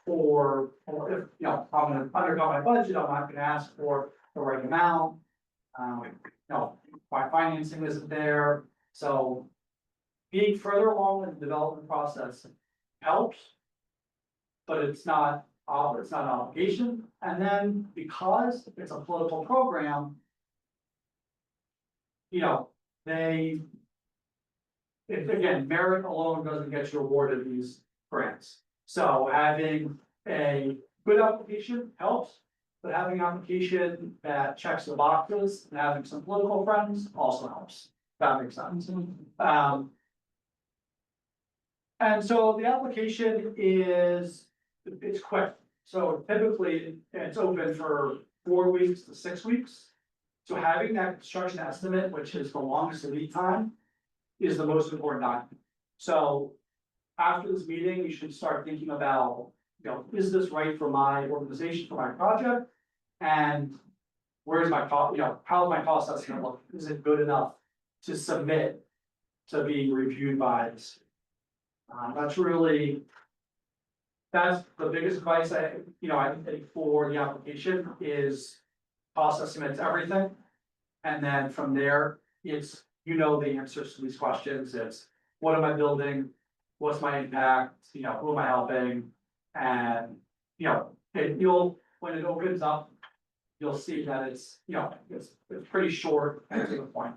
or if, I'm gonna undergo my budget, I'm not gonna ask for the right amount. My financing isn't there, so being further along in the development process helps. But it's not an obligation, and then because it's a political program. Again, merit alone doesn't get you awarded these grants. So having a good application helps, but having an application that checks the boxes and having some political friends also helps. That makes sense. And so the application it's quick. So typically it's open for 4 weeks to 6 weeks. So having that construction estimate, which is the longest lead time, is the most important document. So after this meeting, you should start thinking about, is this right for my organization, for my project? And where's my cost, how is my cost estimate look? Is it good enough to submit to being reviewed by this? That's the biggest advice I think for the application is cost estimates everything. And then from there, it's, the answers to these questions. It's what am I building? What's my impact? Who am I helping? And, when it opens up, you'll see that it's pretty short and to the point.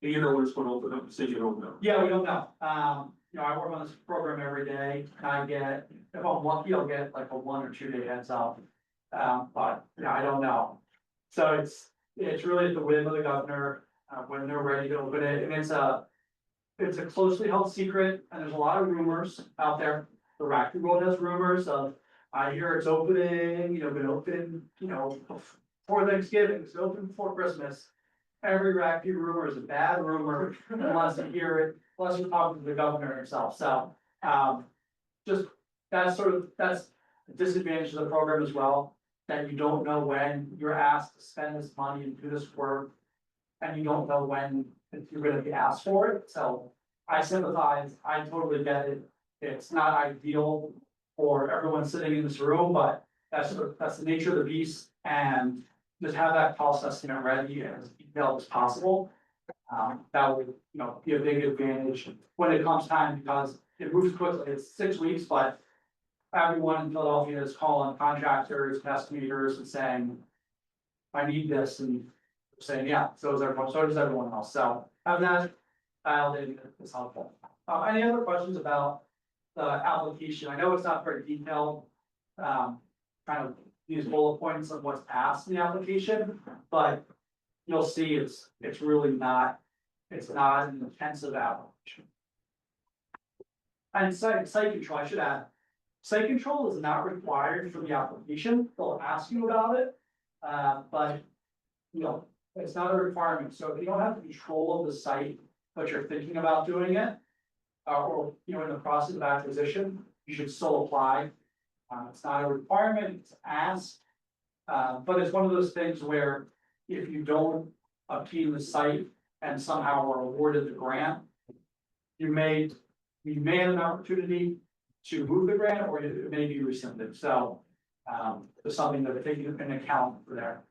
And you know when it's gonna open up, so you don't know. Yeah, we don't know. I work on this program every day, and if I'm lucky, I'll get like a 1 or 2 day heads up. But, I don't know. So it's really at the whim of the governor, when they're ready to open it, and it's a closely held secret, and there's a lot of rumors out there. The RACP world has rumors of, I hear it's opening, gonna open, before Thanksgiving, it's open before Christmas. Every RACP rumor is a bad rumor unless you hear it, unless you're talking to the governor himself, so, that's the disadvantage of the program as well. That you don't know when you're asked to spend this money and do this work, and you don't know when you're gonna be asked for it, so I sympathize, I totally get it. It's not ideal for everyone sitting in this room, but that's the nature of the beast, and just have that cost estimate ready and as detailed as possible. That would, be a big advantage when it comes time, because it moves quickly, it's 6 weeks, but everyone in Philadelphia is calling contractors, estimators and saying, I need this, and saying, yeah, so does everyone else, so having that dialed in is helpful. Any other questions about the application? I know it's not very detailed, kind of these bullet points of what's passed in the application, but you'll see it's really not, it's not an intensive application. And site control, I should add, site control is not required for the application, they'll ask you about it, but it's not a requirement, so if you don't have control of the site, but you're thinking about doing it, or in the process of acquisition, you should still apply. It's not a requirement, it's asked, but it's one of those things where if you don't obtain the site and somehow are awarded the grant, you may have an opportunity to move the grant, or it may be rescinded, so There's something that they take into account for there.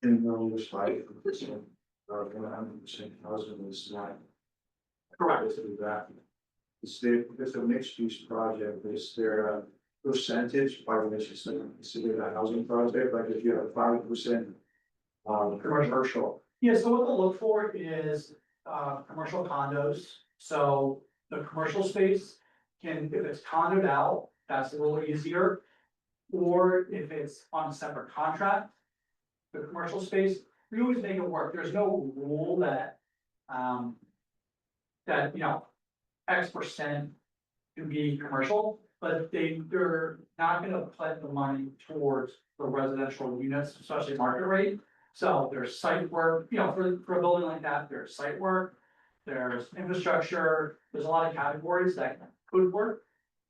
In the slide, this one, 100% housing is not. Correct. To that. Is there, because a mixed use project, is there a percentage by which it's considered a housing project, like if you have 5%. Commercial. Yeah, so what they'll look for is, commercial condos, so the commercial space can, if it's condoed out, that's a little easier. Or if it's on a separate contract, the commercial space, we always make it work, there's no rule that, that, X% can be commercial, but they're not gonna put the money towards the residential units, especially market rate. So there's site work, for a building like that, there's site work, there's infrastructure, there's a lot of categories that could work.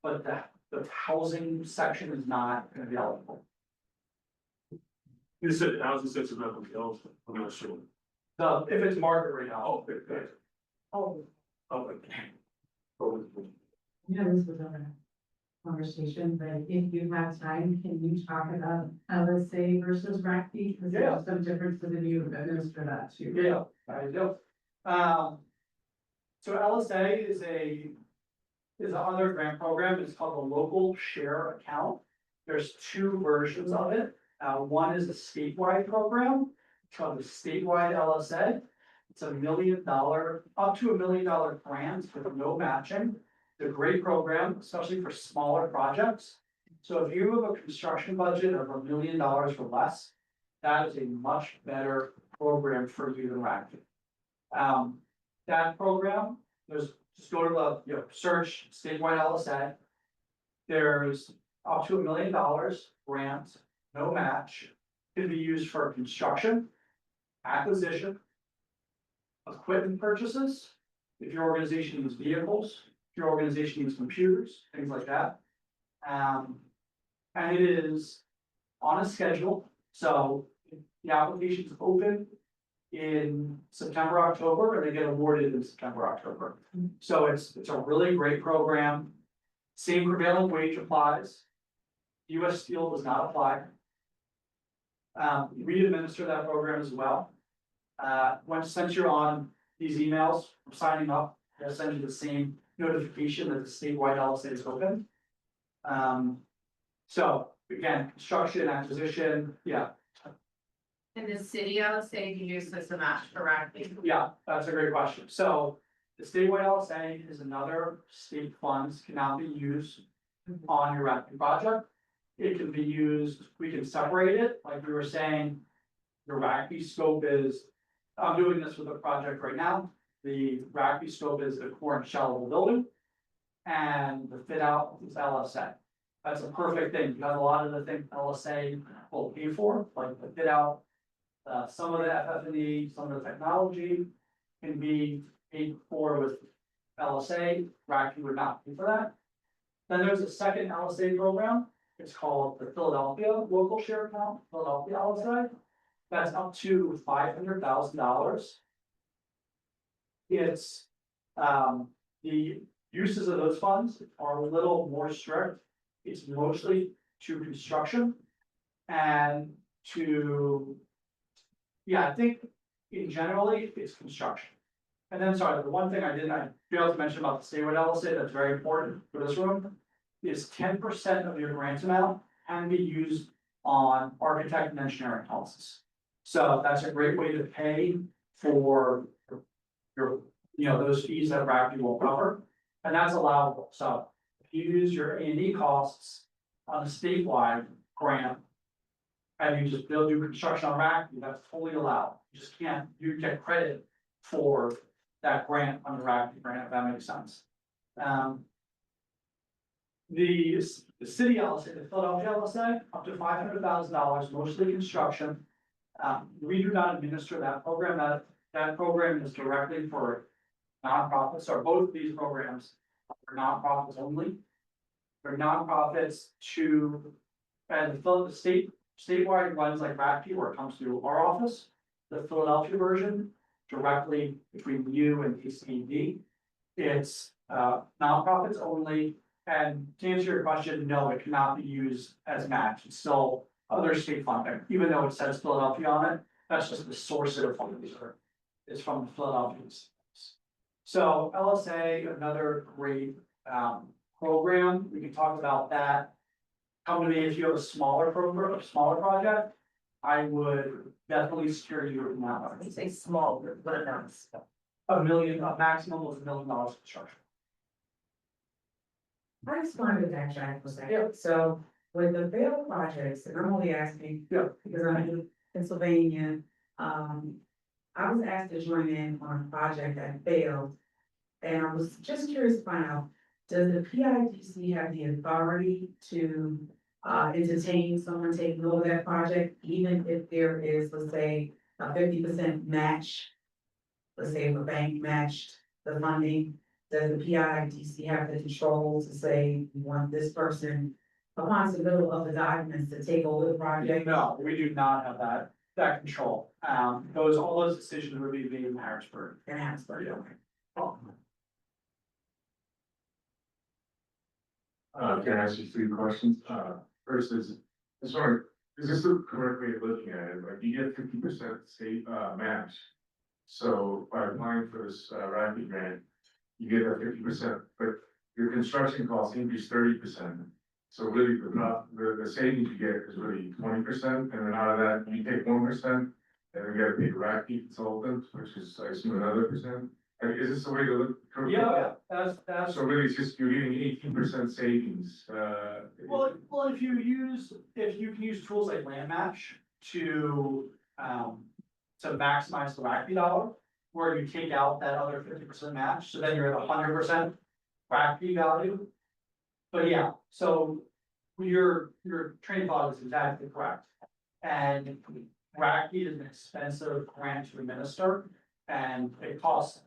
But the housing section is not gonna be eligible. You said housing section level else, I'm not sure. So if it's market rate, Oh, okay. Oh, Okay. Yeah, this was a conversation, but if you have time, can you talk about LSA versus RACP? Because Yeah. there's some difference in the view of administer that too. Yeah, I do. So LSA is another grant program, it's called the local share account. There's two versions of it, one is a statewide program, it's called the statewide LSA. It's $1 million, up to $1 million grant with no matching. It's a great program, especially for smaller projects. So if you have a construction budget of $1 million or less, that is a much better program for you than RACP. That program, just go to the, search statewide LSA. There's up to $1 million grant, no match, can be used for construction, acquisition, equipment purchases, if your organization needs vehicles, if your organization needs computers, things like that. And it is on a schedule, so the application's open in September, October, and they get awarded in September, October. So it's a really great program. Same prevailing wage applies. US Steel does not apply. We administer that program as well. Since you're on these emails, signing up, they'll send you the same notification that the statewide LSA is open. So again, construction, acquisition, yeah, And the city LSA can use this a match for RACP. yeah, that's a great question. So the statewide LSA is another state funds cannot be used on your RACP project. It can be used, we can separate it, like we were saying, your RACP scope is, I'm doing this with a project right now. The RACP scope is the core and shell of the building. And the fit out is LSA. That's a perfect thing, because a lot of the things LSA will pay for, like the fit out. Some of the FF&E, some of the technology can be paid for with LSA, RACP would not pay for that. Then there's a second LSA program, it's called the Philadelphia Local Share Account, Philadelphia LSA. That's up to $500,000. It's, the uses of those funds are a little more strict. It's mostly to construction and to, yeah, I think in generally it's construction. And then, sorry, the one thing I failed to mention about the statewide LSA that's very important for this room is 10% of your grant amount can be used on architect and engineering houses. So that's a great way to pay for your, those fees that RACP will cover, and that's allowable. So if you use your A&E costs on a statewide grant, and you just do construction on RACP, that's totally allowed. You just can't, you get credit for that grant on the RACP grant, if that makes sense. The city LSA, the Philadelphia LSA, up to $500,000, mostly construction. We do not administer that program. That program is directly for nonprofits, or both of these programs are nonprofits only. They're nonprofits and the statewide runs like RACP, where it comes through our office. The Philadelphia version, directly between you and DCD. It's nonprofits only. And to answer your question, no, it cannot be used as match, it's still other state funding, even though it says Philadelphia on it, that's just the source of the funding, is from the Philadelphia. So LSA, another great program, we can talk about that. Come to me if you have a smaller program, a smaller project, I would definitely steer you in that one. You say small, what amounts? A million, a maximum of $1 million construction. I just wanted to backtrack for a Yeah. second, so with the failed projects, and I'm only asking. Yeah. Because I'm in Pennsylvania, I was asked to join in on a project that failed. And I was just curious to find out, does the PIDC have the authority to entertain someone taking over that project, even if there is, let's say, a 50% match? Let's say if a bank matched the funding, does the PIDC have the control to say, we want this person upon submittal of the documents to take over the project? No, we do not have that control. All those decisions would be made in Harrisburg. In Harrisburg, okay. Can I ask you 3 questions? First is, as far, is this the correct way of looking at it? Like, you get 50% state, match. So by applying for this, RACP grant, you get a 50%, but your construction costs increase 30%. So really, the savings you get is really 20%, and then out of that, you take 1%, and then you gotta pay the RACP consultant, which is, I assume, another percent. Like, is this the way to look? Yeah, that's. So really, it's just, you're getting 18% savings, Well, if you can use tools like land match to maximize the RACP dollar, where you take out that other 50% match, so then you're at 100% RACP value. But yeah, so your train of thought is exactly correct. And RACP is an expensive grant to administer, and it costs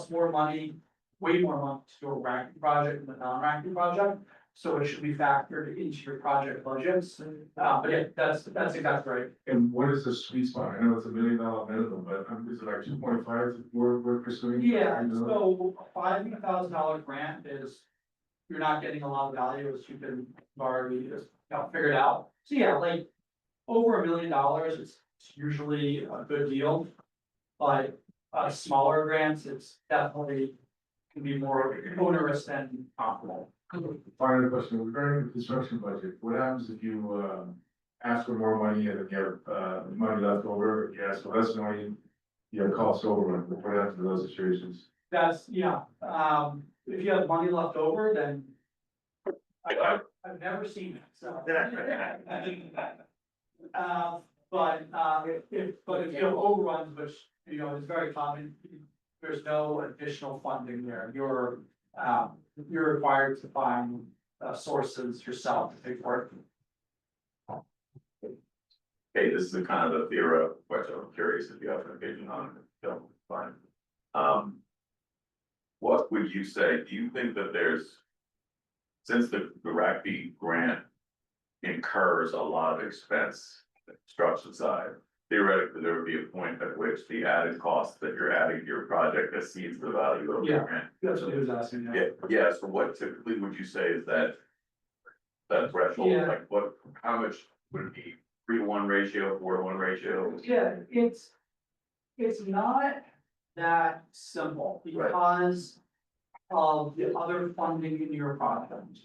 more money, way more money to do a RACP project than a non-RACP project. So it should be factored into your project budgets. But yeah, that's exactly right. and what is the sweet spot? I know it's $1 million minimum, but is it like 2.5 that we're pursuing? Yeah, so a $500,000 grant is, you're not getting a lot of value, as you can already just, figured out. So yeah, like over $1 million, it's usually a good deal. But smaller grants, it's definitely can be more onerous than optimal. Final question, regarding the construction budget, what happens if you, ask for more money and if you have, money left over, if you ask for less money, you have cost overrun, what happens in those situations? That's, if you have money left over, then I've never seen it, so. But if you have overruns, which, is very common, there's no additional funding there. You're required to find sources yourself to pay for it. Okay, this is a kind of a theoretical question, I'm curious if you have an opinion on it, don't, fine. What would you say, do you think that since the RACP grant incurs a lot of expense, construction side, theoretically, there would be a point at which the added cost that you're adding to your project exceeds the value of the Yeah. grant? That's what he was asking. Yeah, so what typically would you say is that threshold, Yeah. like how much would it be, 3-to-1 ratio, 4-to-1 ratio? Yeah, it's not that simple because of the other funding in your project.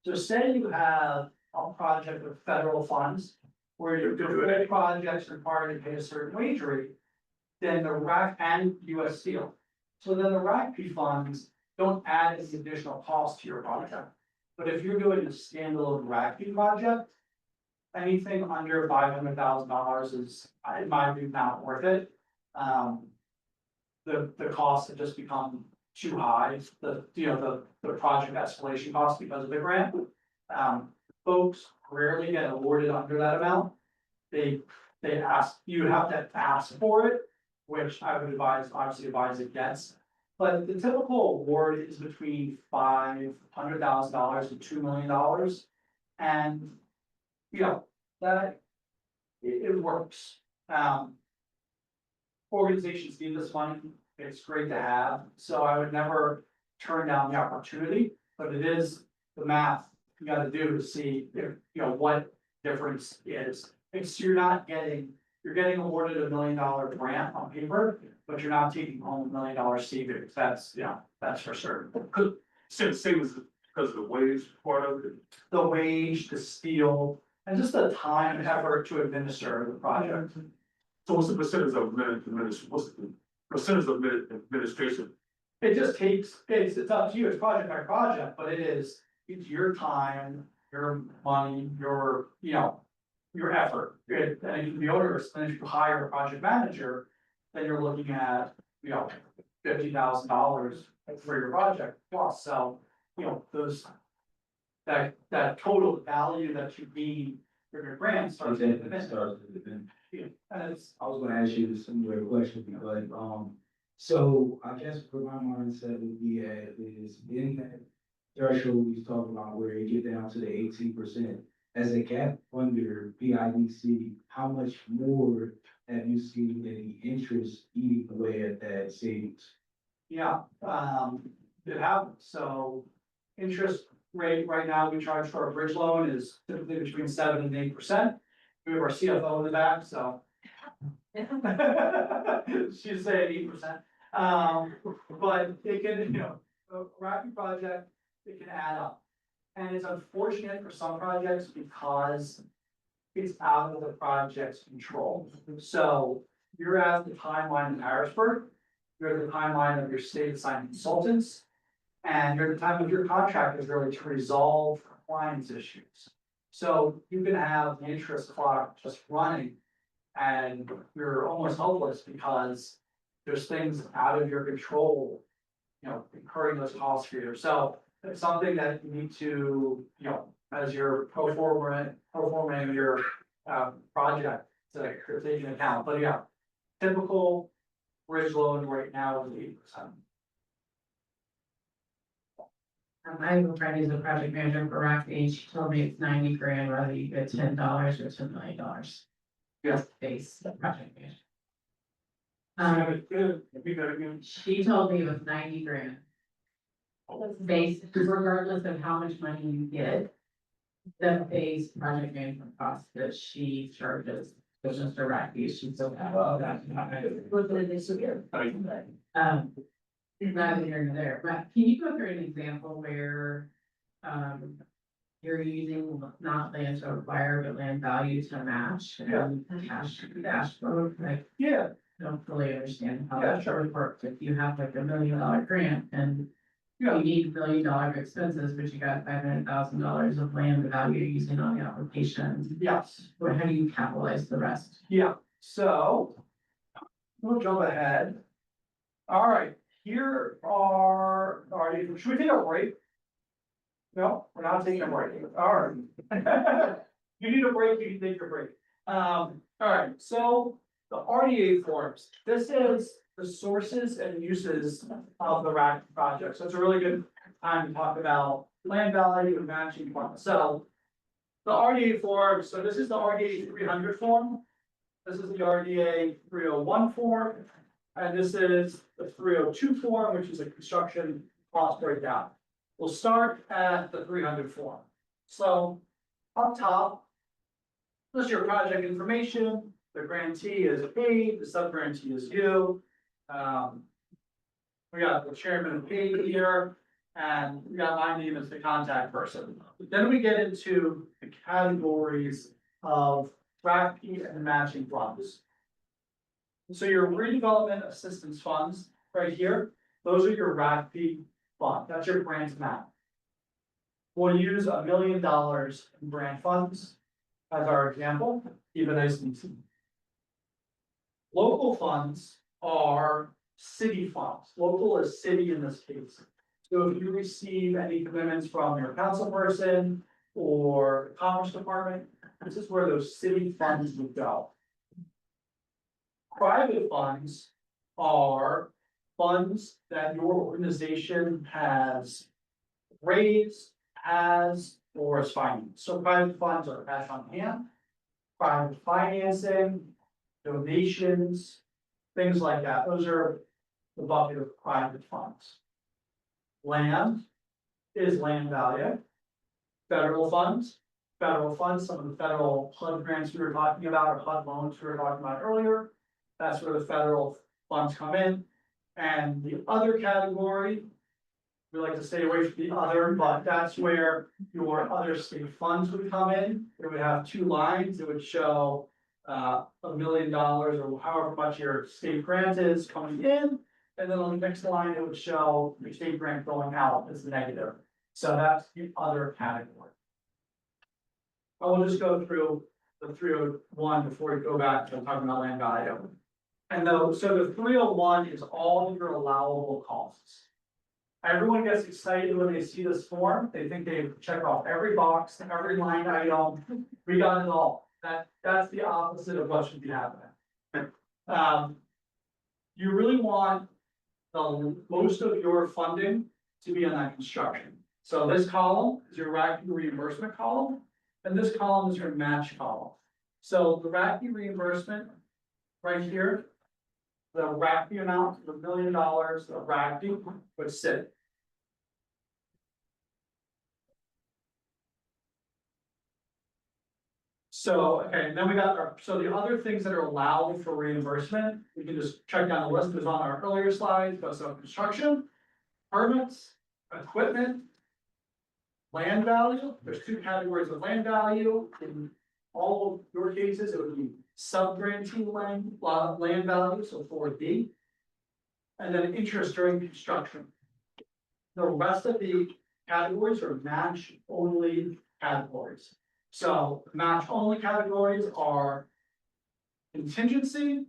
So say you have a project with federal funds where your full projects require to pay a certain wage rate, then the RAC and US Steel. So then the RACP funds don't add any additional cost to your project. But if you're doing a standalone RACP project, anything under $500,000 is, in my view, not worth it. The costs have just become too high, the project escalation cost because of the grant. Folks rarely get awarded under that amount. They ask, you have to ask for it, which I would obviously advise against. But the typical award is between $500,000 and $2 million. And, that it works. Organizations need this money, it's great to have, so I would never turn down the opportunity, but it is the math you gotta do to see if, you know, what difference is. It's, you're getting awarded $1 million grant on paper, but you're not taking home $1 million savings, that's, you know, that's for certain. Since savings because of the wage part of it. The wage, the steel, and just the time and effort to administer the project. So what's the percentage of what's the percentage of administration? It just takes, it's up to you, it's project by project, but it's your time, your money, your, you know, your effort. And it can be onerous, and if you hire a project manager, then you're looking at, you know, $50,000 for your project plus, so, you know, those. That total value that you need for your grant starts to Exactly, diminish. starts to diminish. Yeah, and it's, I was gonna ask you a similar question, because, so I guess where my mindset would be at is in that threshold we talked about where you get down to the 18%. As a gap under PIDC, how much more have you seen any interest eating away at that savings? yeah, it happens, so interest rate right now we charge for a bridge loan is typically between 7% and 8%. We have our CFO in the back, so. She's saying 8%, but it can, you know, a RACP project, it can add up. And it's unfortunate for some projects because it's out of the project's control. So you're at the timeline in Harrisburg, you're at the timeline of your state assigned consultants, and you're at the time of your contractors really to resolve compliance issues. So you can have the interest clock just running, and you're almost hopeless because there's things out of your control, you know, incurring those costs for you. So it's something that you need to, you know, as you're performing your project, to take into account. But yeah, typical bridge loan right now is 8%. I have a friend who's a project manager for RACP, she told me it's 90 grand, whether you get $10 or $10 million. Yes. Base project manager. Good. She told me it was 90 grand. Base, regardless of how much money you get. The base project management cost that she charges, goes just to RACP, she's so happy. Well, that's not. Neither here nor there, but can you go through an example where, you're using not land to acquire, but land value to match and cash flow, like, Yeah, I don't fully understand how Yeah, that sure. would work, if you have like $1 million grant and yeah, you need $1 million expenses, but you got $500,000 of land value you're using on the application, yes. or how do you capitalize the rest? Yeah, so. We'll jump ahead. All right, here are, should we take a break? No, we're not taking a break, all right. You need a break, you can take your break. All right, so the RDA forms, this is the sources and uses of the RAC project, so it's a really good time to talk about land value and matching funds. So the RDA form, so this is the RDA 300 form. This is the RDA 301 form, and this is the 302 form, which is a construction cost breakdown. We'll start at the 300 form. So up top, this is your project information. The grantee is paid, the sub-grantee is you. We got the chairman of paid here, and we got my name as the contact person. Then we get into the categories of RACP and matching funds. So your redevelopment assistance funds right here, those are your RACP fund, that's your grant amount. We'll use $1 million in grant funds as our example, even as easy. Local funds are city funds. Local is city in this case. So if you receive any commitments from your council person or commerce department, this is where those city funds would go. Private funds are funds that your organization has raised, has, or is financed. So private funds are cash on hand, private financing, donations, things like that. Those are the bucket of private funds. Land is land value. Federal funds, some of the federal HUD grants we were talking about, or HUD loans we were talking about earlier. That's where the federal funds come in. And the other category, we like to stay away from the other, but that's where your other state funds would come in. It would have two lines, it would show $1 million or however much your state grant is coming in. And then on the next line, it would show your state grant going out as negative. So that's the other category. I will just go through the 301 before we go back to talking about land value. And so the 301 is all of your allowable costs. Everyone gets excited when they see this form, they think they check off every box, every line item, we got it all. That's the opposite of what should be happening. You really want the most of your funding to be on that construction. So this column is your RACP reimbursement column, and this column is your match column. So the RACP reimbursement right here, the RACP amount, the $1 million, the RACP would sit. So, okay, and then we got so the other things that are allowed for reimbursement, we can just check down the list, it was on our earlier slides, so construction, permits, equipment, land value, there's two categories of land value, in all of your cases, it would be sub-grantee land value, so 4D. And then interest during construction. The rest of the categories are match-only categories. So match-only categories are contingency,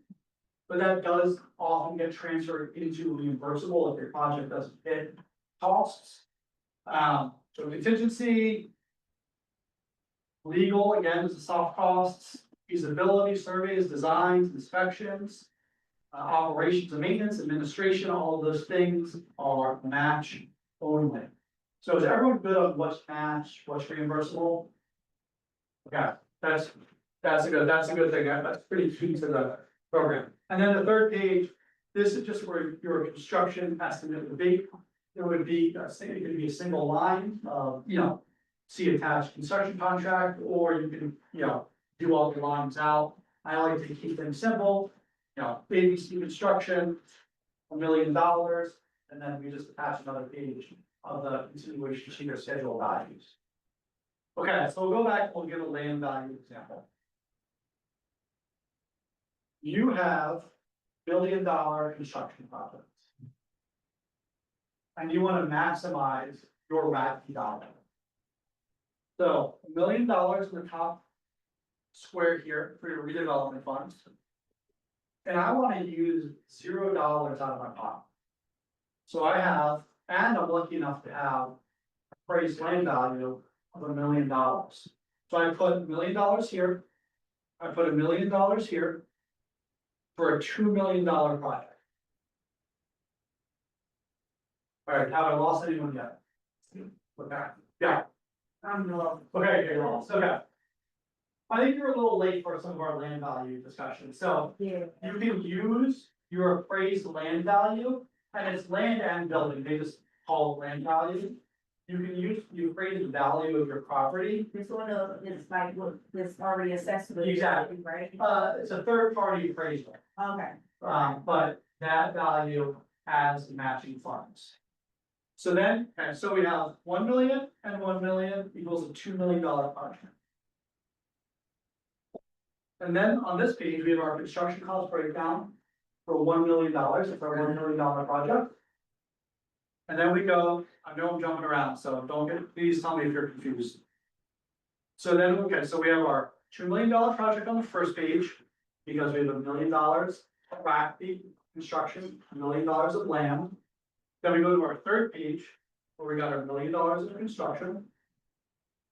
but that does often get transferred into reimbursable if your project doesn't hit costs. So contingency, legal, again, is the soft costs, feasibility surveys, designs, inspections, operations and maintenance, administration, all of those things are match only. So is everyone good on what's match, what's reimbursable? Okay, that's a good thing, that's pretty key to the program. And then the third page, this is just where your construction estimate would be. It would be, it could be a single line of, see attached construction contract, or you can, do all the lines out. I like to keep things simple, PIDC construction, $1 million, and then we just attach another page of the continuation sheet or schedule values. Okay, so we'll go back, we'll give a land value example. You have $1 million construction projects. And you want to maximize your RACP dollar. So $1 million in the top square here for your redevelopment funds. And I want to use $0 out of my pot. So I have, and I'm lucky enough to have appraised land value of $1 million. So I put $1 million here. I put $1 million here for a $2 million project. All right, have I lost anyone yet? Okay, yeah. Okay, okay. I think you're a little late for some of our land value discussion, so you can use your appraised land value, and it's land and building, they just call it land value. You can use the appraised value of your property. This one is like, what, this already assessed. with- Exactly. Right? It's a third party appraisal, Okay. but that value has matching funds. So then, okay, so we have 1 million and 1 million equals a $2 million project. And then on this page, we have our construction cost breakdown for $1 million, it's our $1 million project. And then we go, I know I'm jumping around, so please tell me if you're confused. So then, okay, so we have our $2 million project on the first page, because we have $1 million of RACP construction, $1 million of land. Then we go to our third page, where we got our $1 million of construction.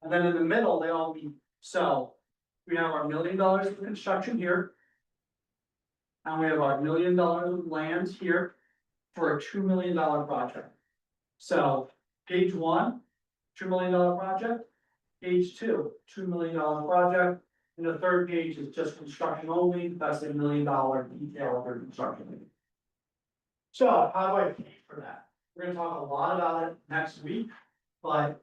And then in the middle, they all meet, so we have our $1 million of construction here. And we have our $1 million of land here for a $2 million project. So page one, $2 million project, page two, $2 million project, and the third page is just construction only, that's $1 million detail for construction. So how do I pay for that? We're gonna talk a lot about it next week, but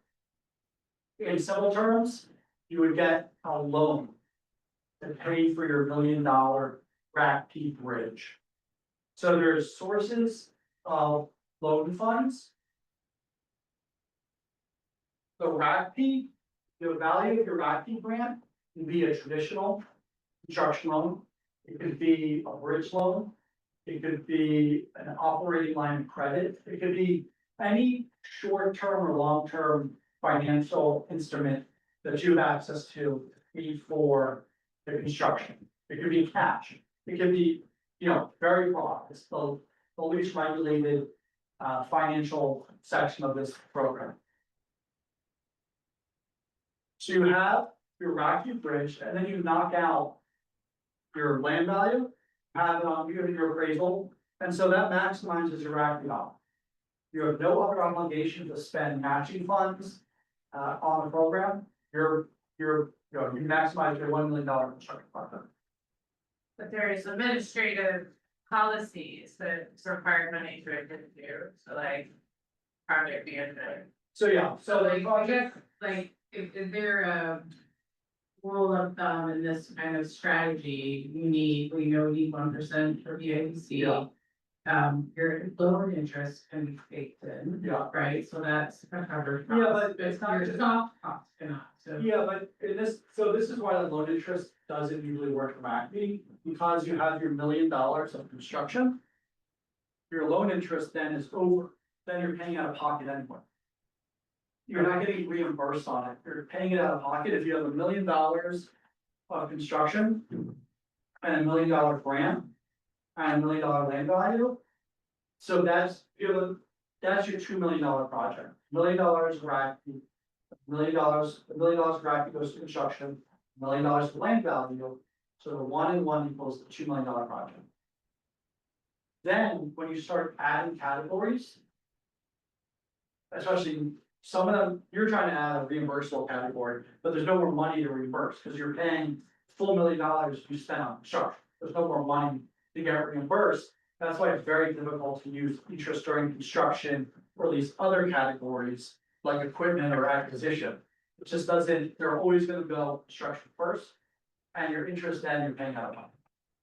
in simple terms, you would get a loan to pay for your $1 million RACP bridge. So there's sources of loan funds. The RACP, the value of your RACP grant can be a traditional construction loan. It could be a bridge loan. It could be an operating line of credit. It could be any short-term or long-term financial instrument that you have access to pay for the construction. It could be cash. It could be, very broad. It's the least regulated financial section of this program. So you have your RACP bridge, and then you knock out your land value, have it on your appraisal, and so that maximizes your RACP dollar. You have no other obligation to spend matching funds on the program. You maximize your $1 million construction fund. But there's administrative policies that require money to do, so like project management. So yeah, so the I project, guess, like, is there a rule of thumb in this kind of strategy? We need 1% for PIDC. Yeah. Your loan interest can be baked in. Yeah. Right, so that's a covered cost. Yeah, but it's not Your just- soft cost cannot, so. yeah, but this is why the loan interest doesn't usually work for RACP, because you have your $1 million of construction. Your loan interest then is over, then you're paying out of pocket anyway. You're not getting reimbursed on it, you're paying it out of pocket. If you have $1 million of construction and $1 million grant and $1 million land value. So that's your $2 million project. $1 million RACP, $1 million RACP goes to construction, $1 million to land value. So the 1 and 1 equals the $2 million project. Then when you start adding categories, especially some of them, you're trying to add a reimbursable category, but there's no more money to reimburse because you're paying full $1 million you spent on construction. There's no more money to get reimbursed. That's why it's very difficult to use interest during construction or these other categories like equipment or acquisition. It just doesn't, they're always gonna go construction first, and your interest then you're paying out of pocket.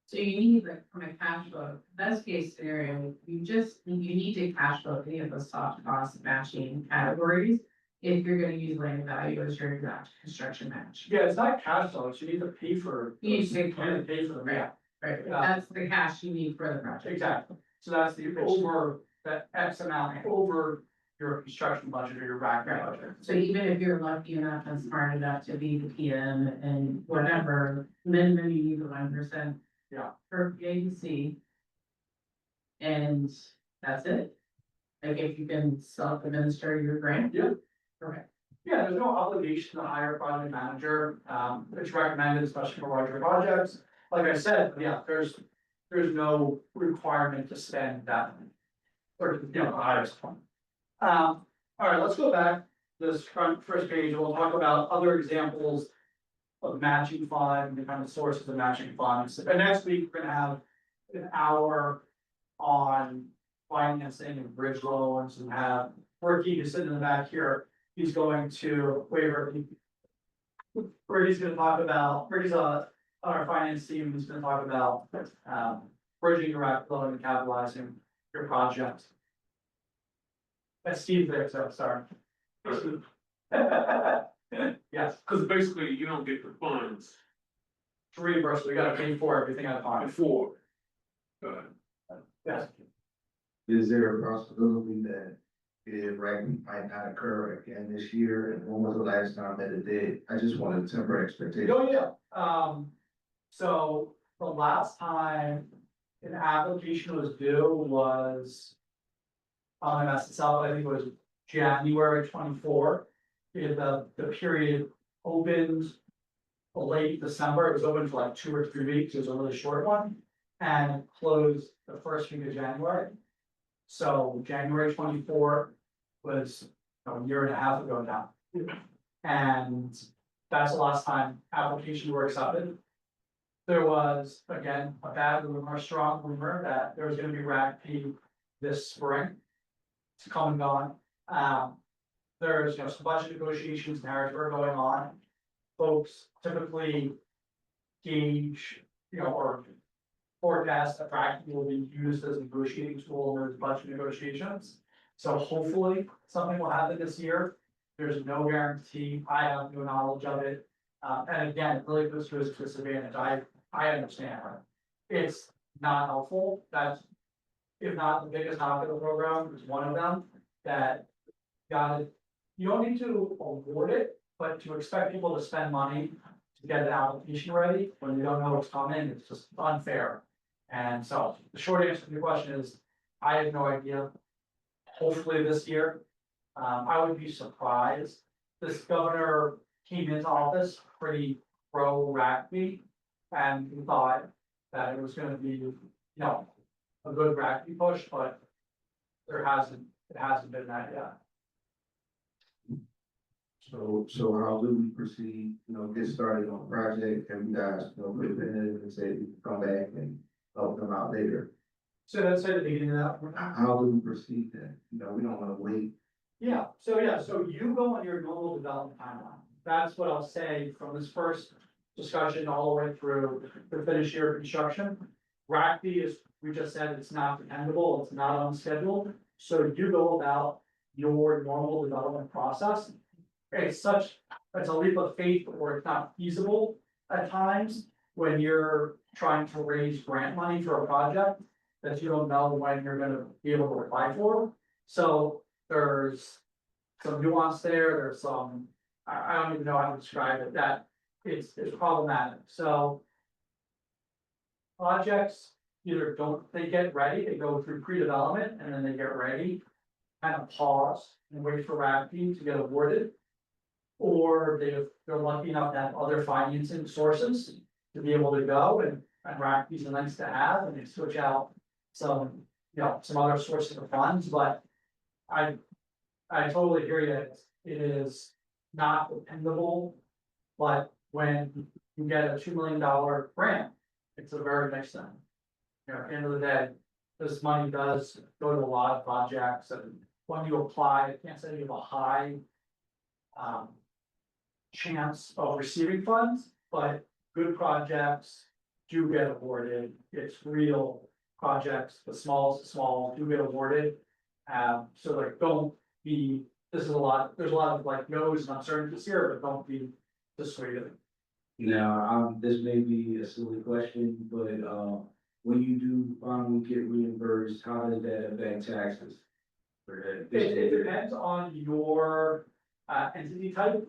So you need, like, from a cash flow, best case scenario, you need to cash flow any of the soft cost matching categories. If you're gonna use land value as your exact construction match. Yeah, it's not cash flow, it's you need to pay for. You need to pay for You it. need to pay for them, yeah, Right, Yeah. that's the cash you need for the project. exactly. So that's the over, that X amount over your construction budget or your RACP Right. budget. So even if you're lucky enough and smart enough to be the PM and whatever, minimum you need the 1%. Yeah. For PADC. And that's it. Like if you can self-administer your grant. Yeah. Correct. Yeah, there's no obligation to hire a project manager, it's recommended, especially for larger projects. Like I said, yeah, there's no requirement to spend that. Or, the highest one. All right, let's go back this first page, and we'll talk about other examples of matching fund, the kind of sources of matching funds. And next week, we're gonna have an hour on financing and bridge loans and have Ricky who's sitting in the back here. He's going to waiver. Where he's gonna talk about, Ricky's on our finance team, he's gonna talk about bridging your RACP loan and capitalizing your project. That's Steve there, so sorry. Yes, Cause basically you don't get the funds to reimburse, we gotta pay for everything out of pocket. before. Yes. Is there a possibility that it might not occur again this year? And when was the last time that it did? I just wanted to temper expectations. Oh, yeah, so the last time an application was due was. On itself, I think it was January 24. The period opened late December, it was open for like 2 or 3 weeks, it was a really short one. And closed the first week of January. So January 24 was a year and a half ago now. And that's the last time applications were accepted. There was, again, a bad rumor, a strong rumor that there was gonna be RACP this spring. It's come and gone. there's, some budget negotiations in Harrisburg going on. Folks typically gauge, or forecast that practically will be used as a negotiating tool in those budget negotiations. So hopefully, something will happen this year. There's no guarantee, I have no knowledge of it. And again, it really puts to his disadvantage, I understand. It's not helpful, that's, if not the biggest knock of the program, it's one of them, that you don't need to award it, but to expect people to spend money to get an application ready when they don't know what's coming, it's just unfair. And so the short answer to your question is, I have no idea. Hopefully this year, I would be surprised. This governor came into office pretty pro RACP, and we thought that it was gonna be, a good RACP push, but it hasn't been that yet. So how do we proceed, get started on the project, and you guys, put it in and say, come back and help them out later? So that's at the beginning of that. How do we proceed then? We don't wanna wait. So you go on your normal development timeline. That's what I'll say from this first discussion all the way through the finish year construction. RACP is, we just said, it's not dependable, it's not on schedule, so you go about your normal development process. It's a leap of faith, or it's not feasible at times when you're trying to raise grant money for a project that you don't know when you're gonna be able to apply for. So there's some nuance there, there's some, I don't even know how to describe it, that it's problematic, so. Projects either they get ready, they go through pre-development and then they get ready. Kind of pause and wait for RACP to get awarded. Or they're lucky enough to have other financing sources to be able to go, and RACP is nice to have, and they switch out some, some other sources of funds, but. I totally hear you, it is not dependable, but when you get a $2 million grant, it's a very nice thing. At the end of the day, this money does go to a lot of projects, and when you apply, I can't say you have a high. Chance of receiving funds, but good projects do get awarded, it's real projects, the smallest of small do get awarded. So like, don't be, there's a lot of like no's and uncertainties here, but don't be dissuaded. Now, this may be a silly question, but, when you do finally get reimbursed, how does that affect taxes? It depends on your entity type.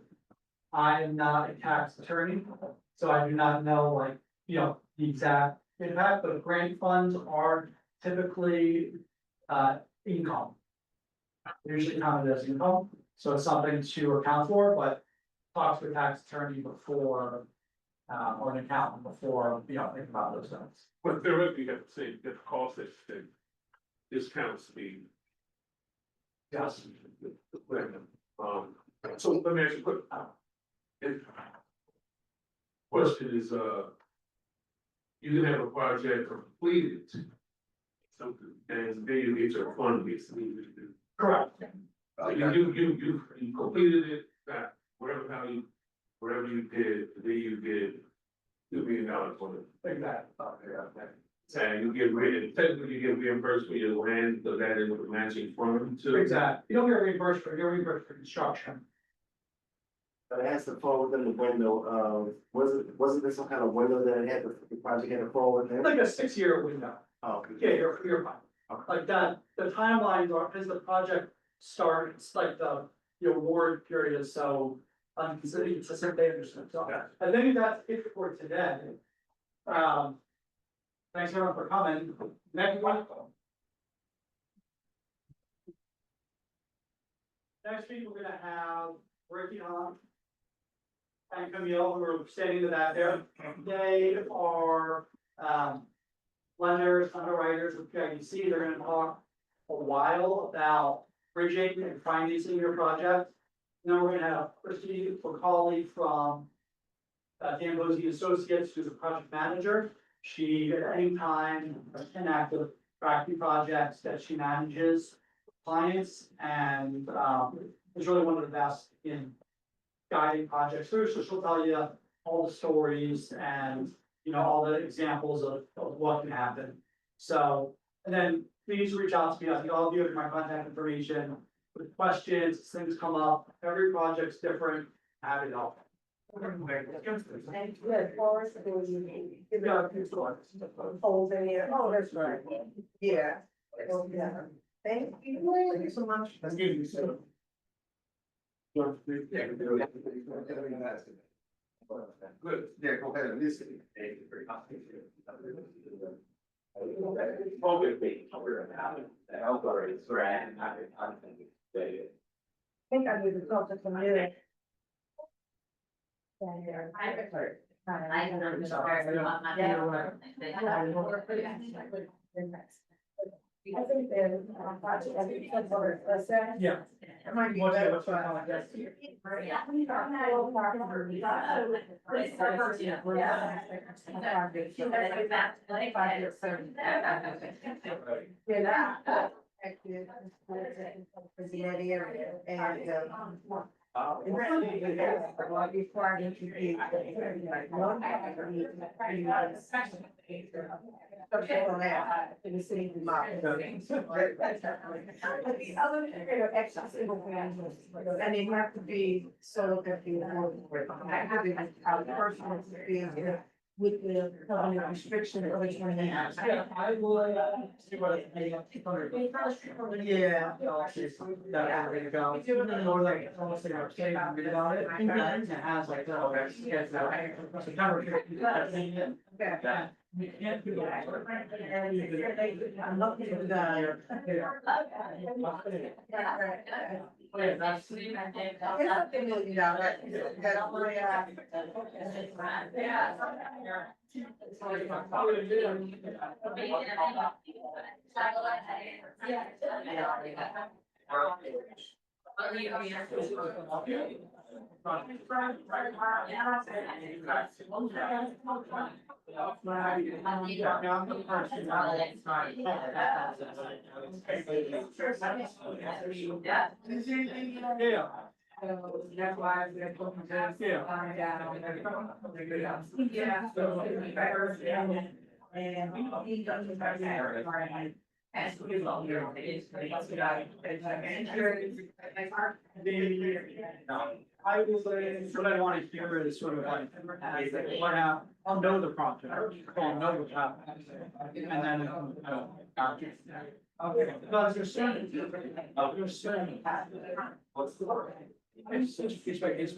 I am not a tax attorney, so I do not know the exact impact, but grant funds are typically income. Usually counted as income, so it's something to account for, but talk to a tax attorney before, or an accountant before, think about those things. But theoretically, you have to say that the cost that discounts the. Yes. So let me ask you a quick. Question is, you can have a project completed. Something, and then you get your fund based. Correct. You completed it, that whatever you did, then you get $2 million for it. Exactly. And technically you get reimbursed for your land, so that is what matching fund too. Exactly. You don't get reimbursed for, you're reimbursed for construction. But it has to fall within the window of, wasn't there some kind of window that it had, the project had to fall within? Like a 6-year window. Oh, Yeah, you're fine. Like that, the timelines are, because the project starts, like the award period is so inconsistent, they understand. So I think that's it for today. Thanks everyone for coming. Next one. Next week, we're gonna have Ricky on. And Camille, who are standing in the back there. They are, lenders, underwriters with PIDC. They're gonna talk a while about bridging and financing your project. Then we're gonna have Christy McCauley from Dan Bosey Associates, who's a project manager. She, at any time, can active RACP projects that she manages clients, and is really one of the best in guiding projects through, so she'll tell you all the stories and, you know, all the examples of what can happen. So, and then please reach out to me, I think all of you have my contact information with questions, things come up, every project's different, happy to help. Yeah, Forest, there was holes in here. Oh, that's right. Yeah. Yeah. Thank you so much. Good, yeah, go ahead and listen. I think I need to talk to some new. I think there's, project, I think that's what it's said. Yeah. It might be What's the- better what's the for- context? Yeah. For the area and, before I introduce. In the city of Martin. But the other extra single family, and they have to be so that the personal experience with the covenant restriction of the 20 years. Yeah, I will, see what I Yeah. That way to go, or like, almost like, okay, read about it, it has like, September 15th. Okay. You can't do that. I'm looking for the. Yeah, that's. It's something million dollars. Yeah. That's why they're talking to. Yeah. And he doesn't. I will say, what I want to hear is sort of like, what happened, I'll know the project, I'll know what happened. And then, but there's certain, what's the word? It's such a feedback, it's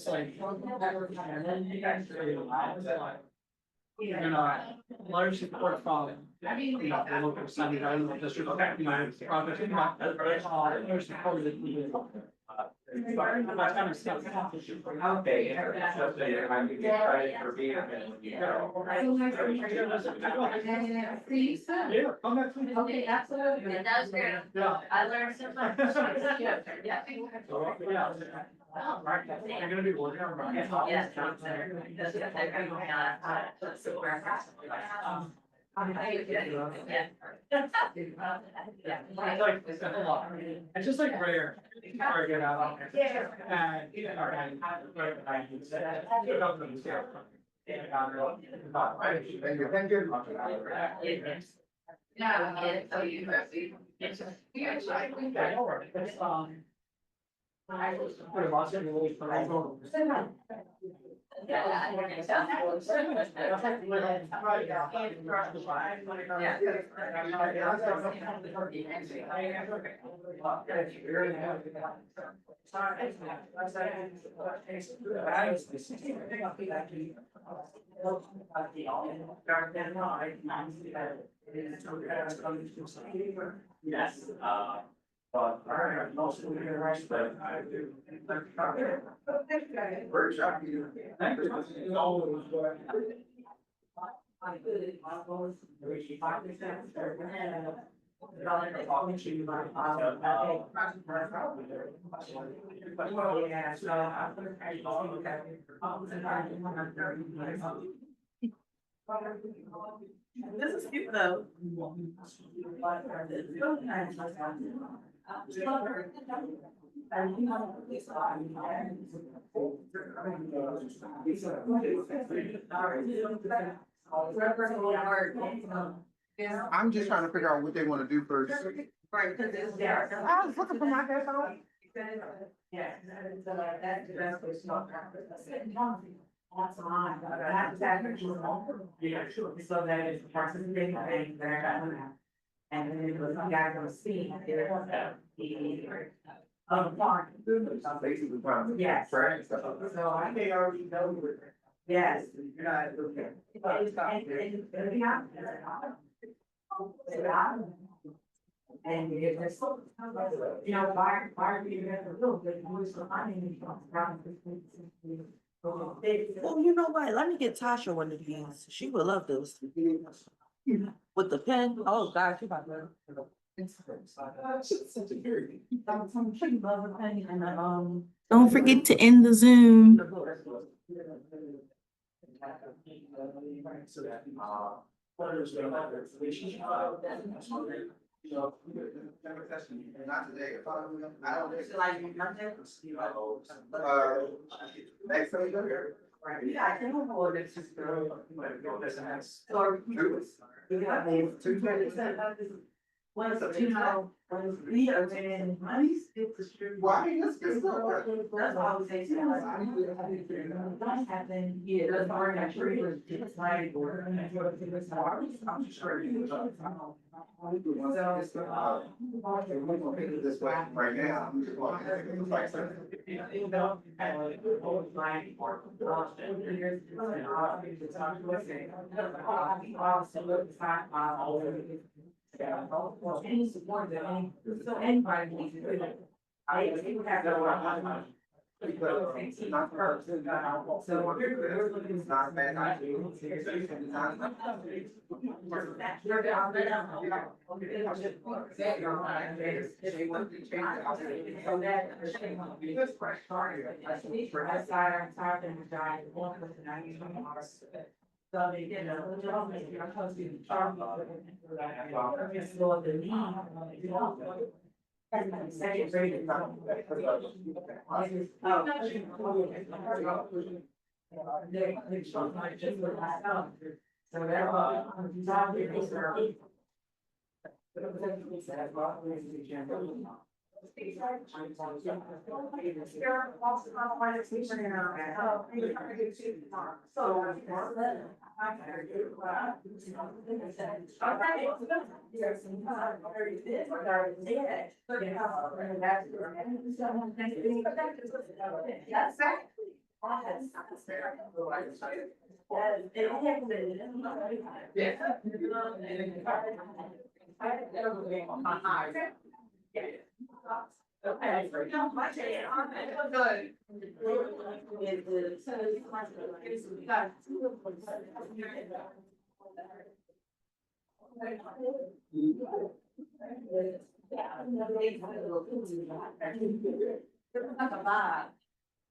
like. And then you guys say, you know, large support from, you know, the local Sunday, I don't know, district, you know, project, there's support that we do. That kind of stuff. Okay. Yeah, come back to me. Okay, absolutely. That was great. Yeah. I learned so much. Yeah. Yeah. You're gonna be working on. Yes. They're going on, super. It's like, a lot. It's just like rare. Before I get out. And, you know, Thank you. Yeah. Put a lot of really Yes, but I mostly right, but I do. Great job, you. Thank you. This is cute though. I'm just trying to figure out what they wanna do first. Right, because it's there. I was looking for my headphones. Yeah, so like that, that's what's not. That's mine, but I have to have it. Yeah, sure. So that is participating in that. And then it was, you guys gonna see. Farm. Yes. So I may already know. Yes. And it was, you know, why do you have a little bit of use of money? Well, you know what? Let me get Tasha one of these. She would love those. With the pen. Oh, God, she about to. Don't forget to end the Zoom. Not today, if I don't. Next time. Yeah, I think we'll this is. One is, you know, we are in money, it's the street. Well, I mean, that's good stuff. That's all I would say. Don't happen, yeah, that's why I agree with it's like. I'm sure. This way, right now, I'm just going Any support that any, so anybody needs to do it. I have no. Not first. So we're looking. It's not a bad idea. So they did a little job, maybe I'm supposed to be charged. Second grade. So Okay.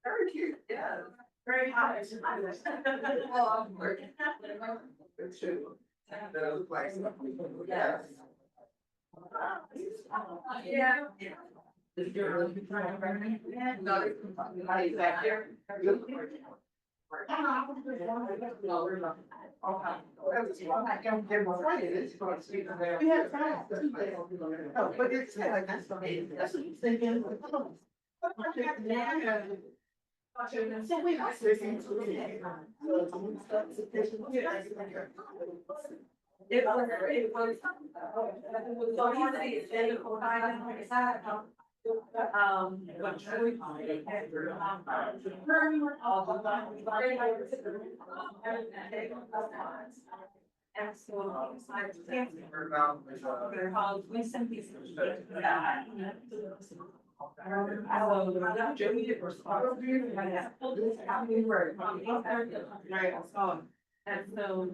Very cute, yeah. Very hot. It's true. That looks like something. Yes. Yeah. Oh, but it's like that's amazing. That's what you're thinking. So we have to listen to it. It was. And so, we sent these. And so,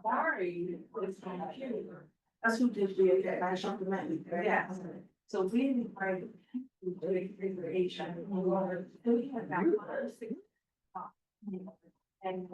Barry was from computer. That's who did the national domain. Yeah. So we didn't write the creation. We had that. And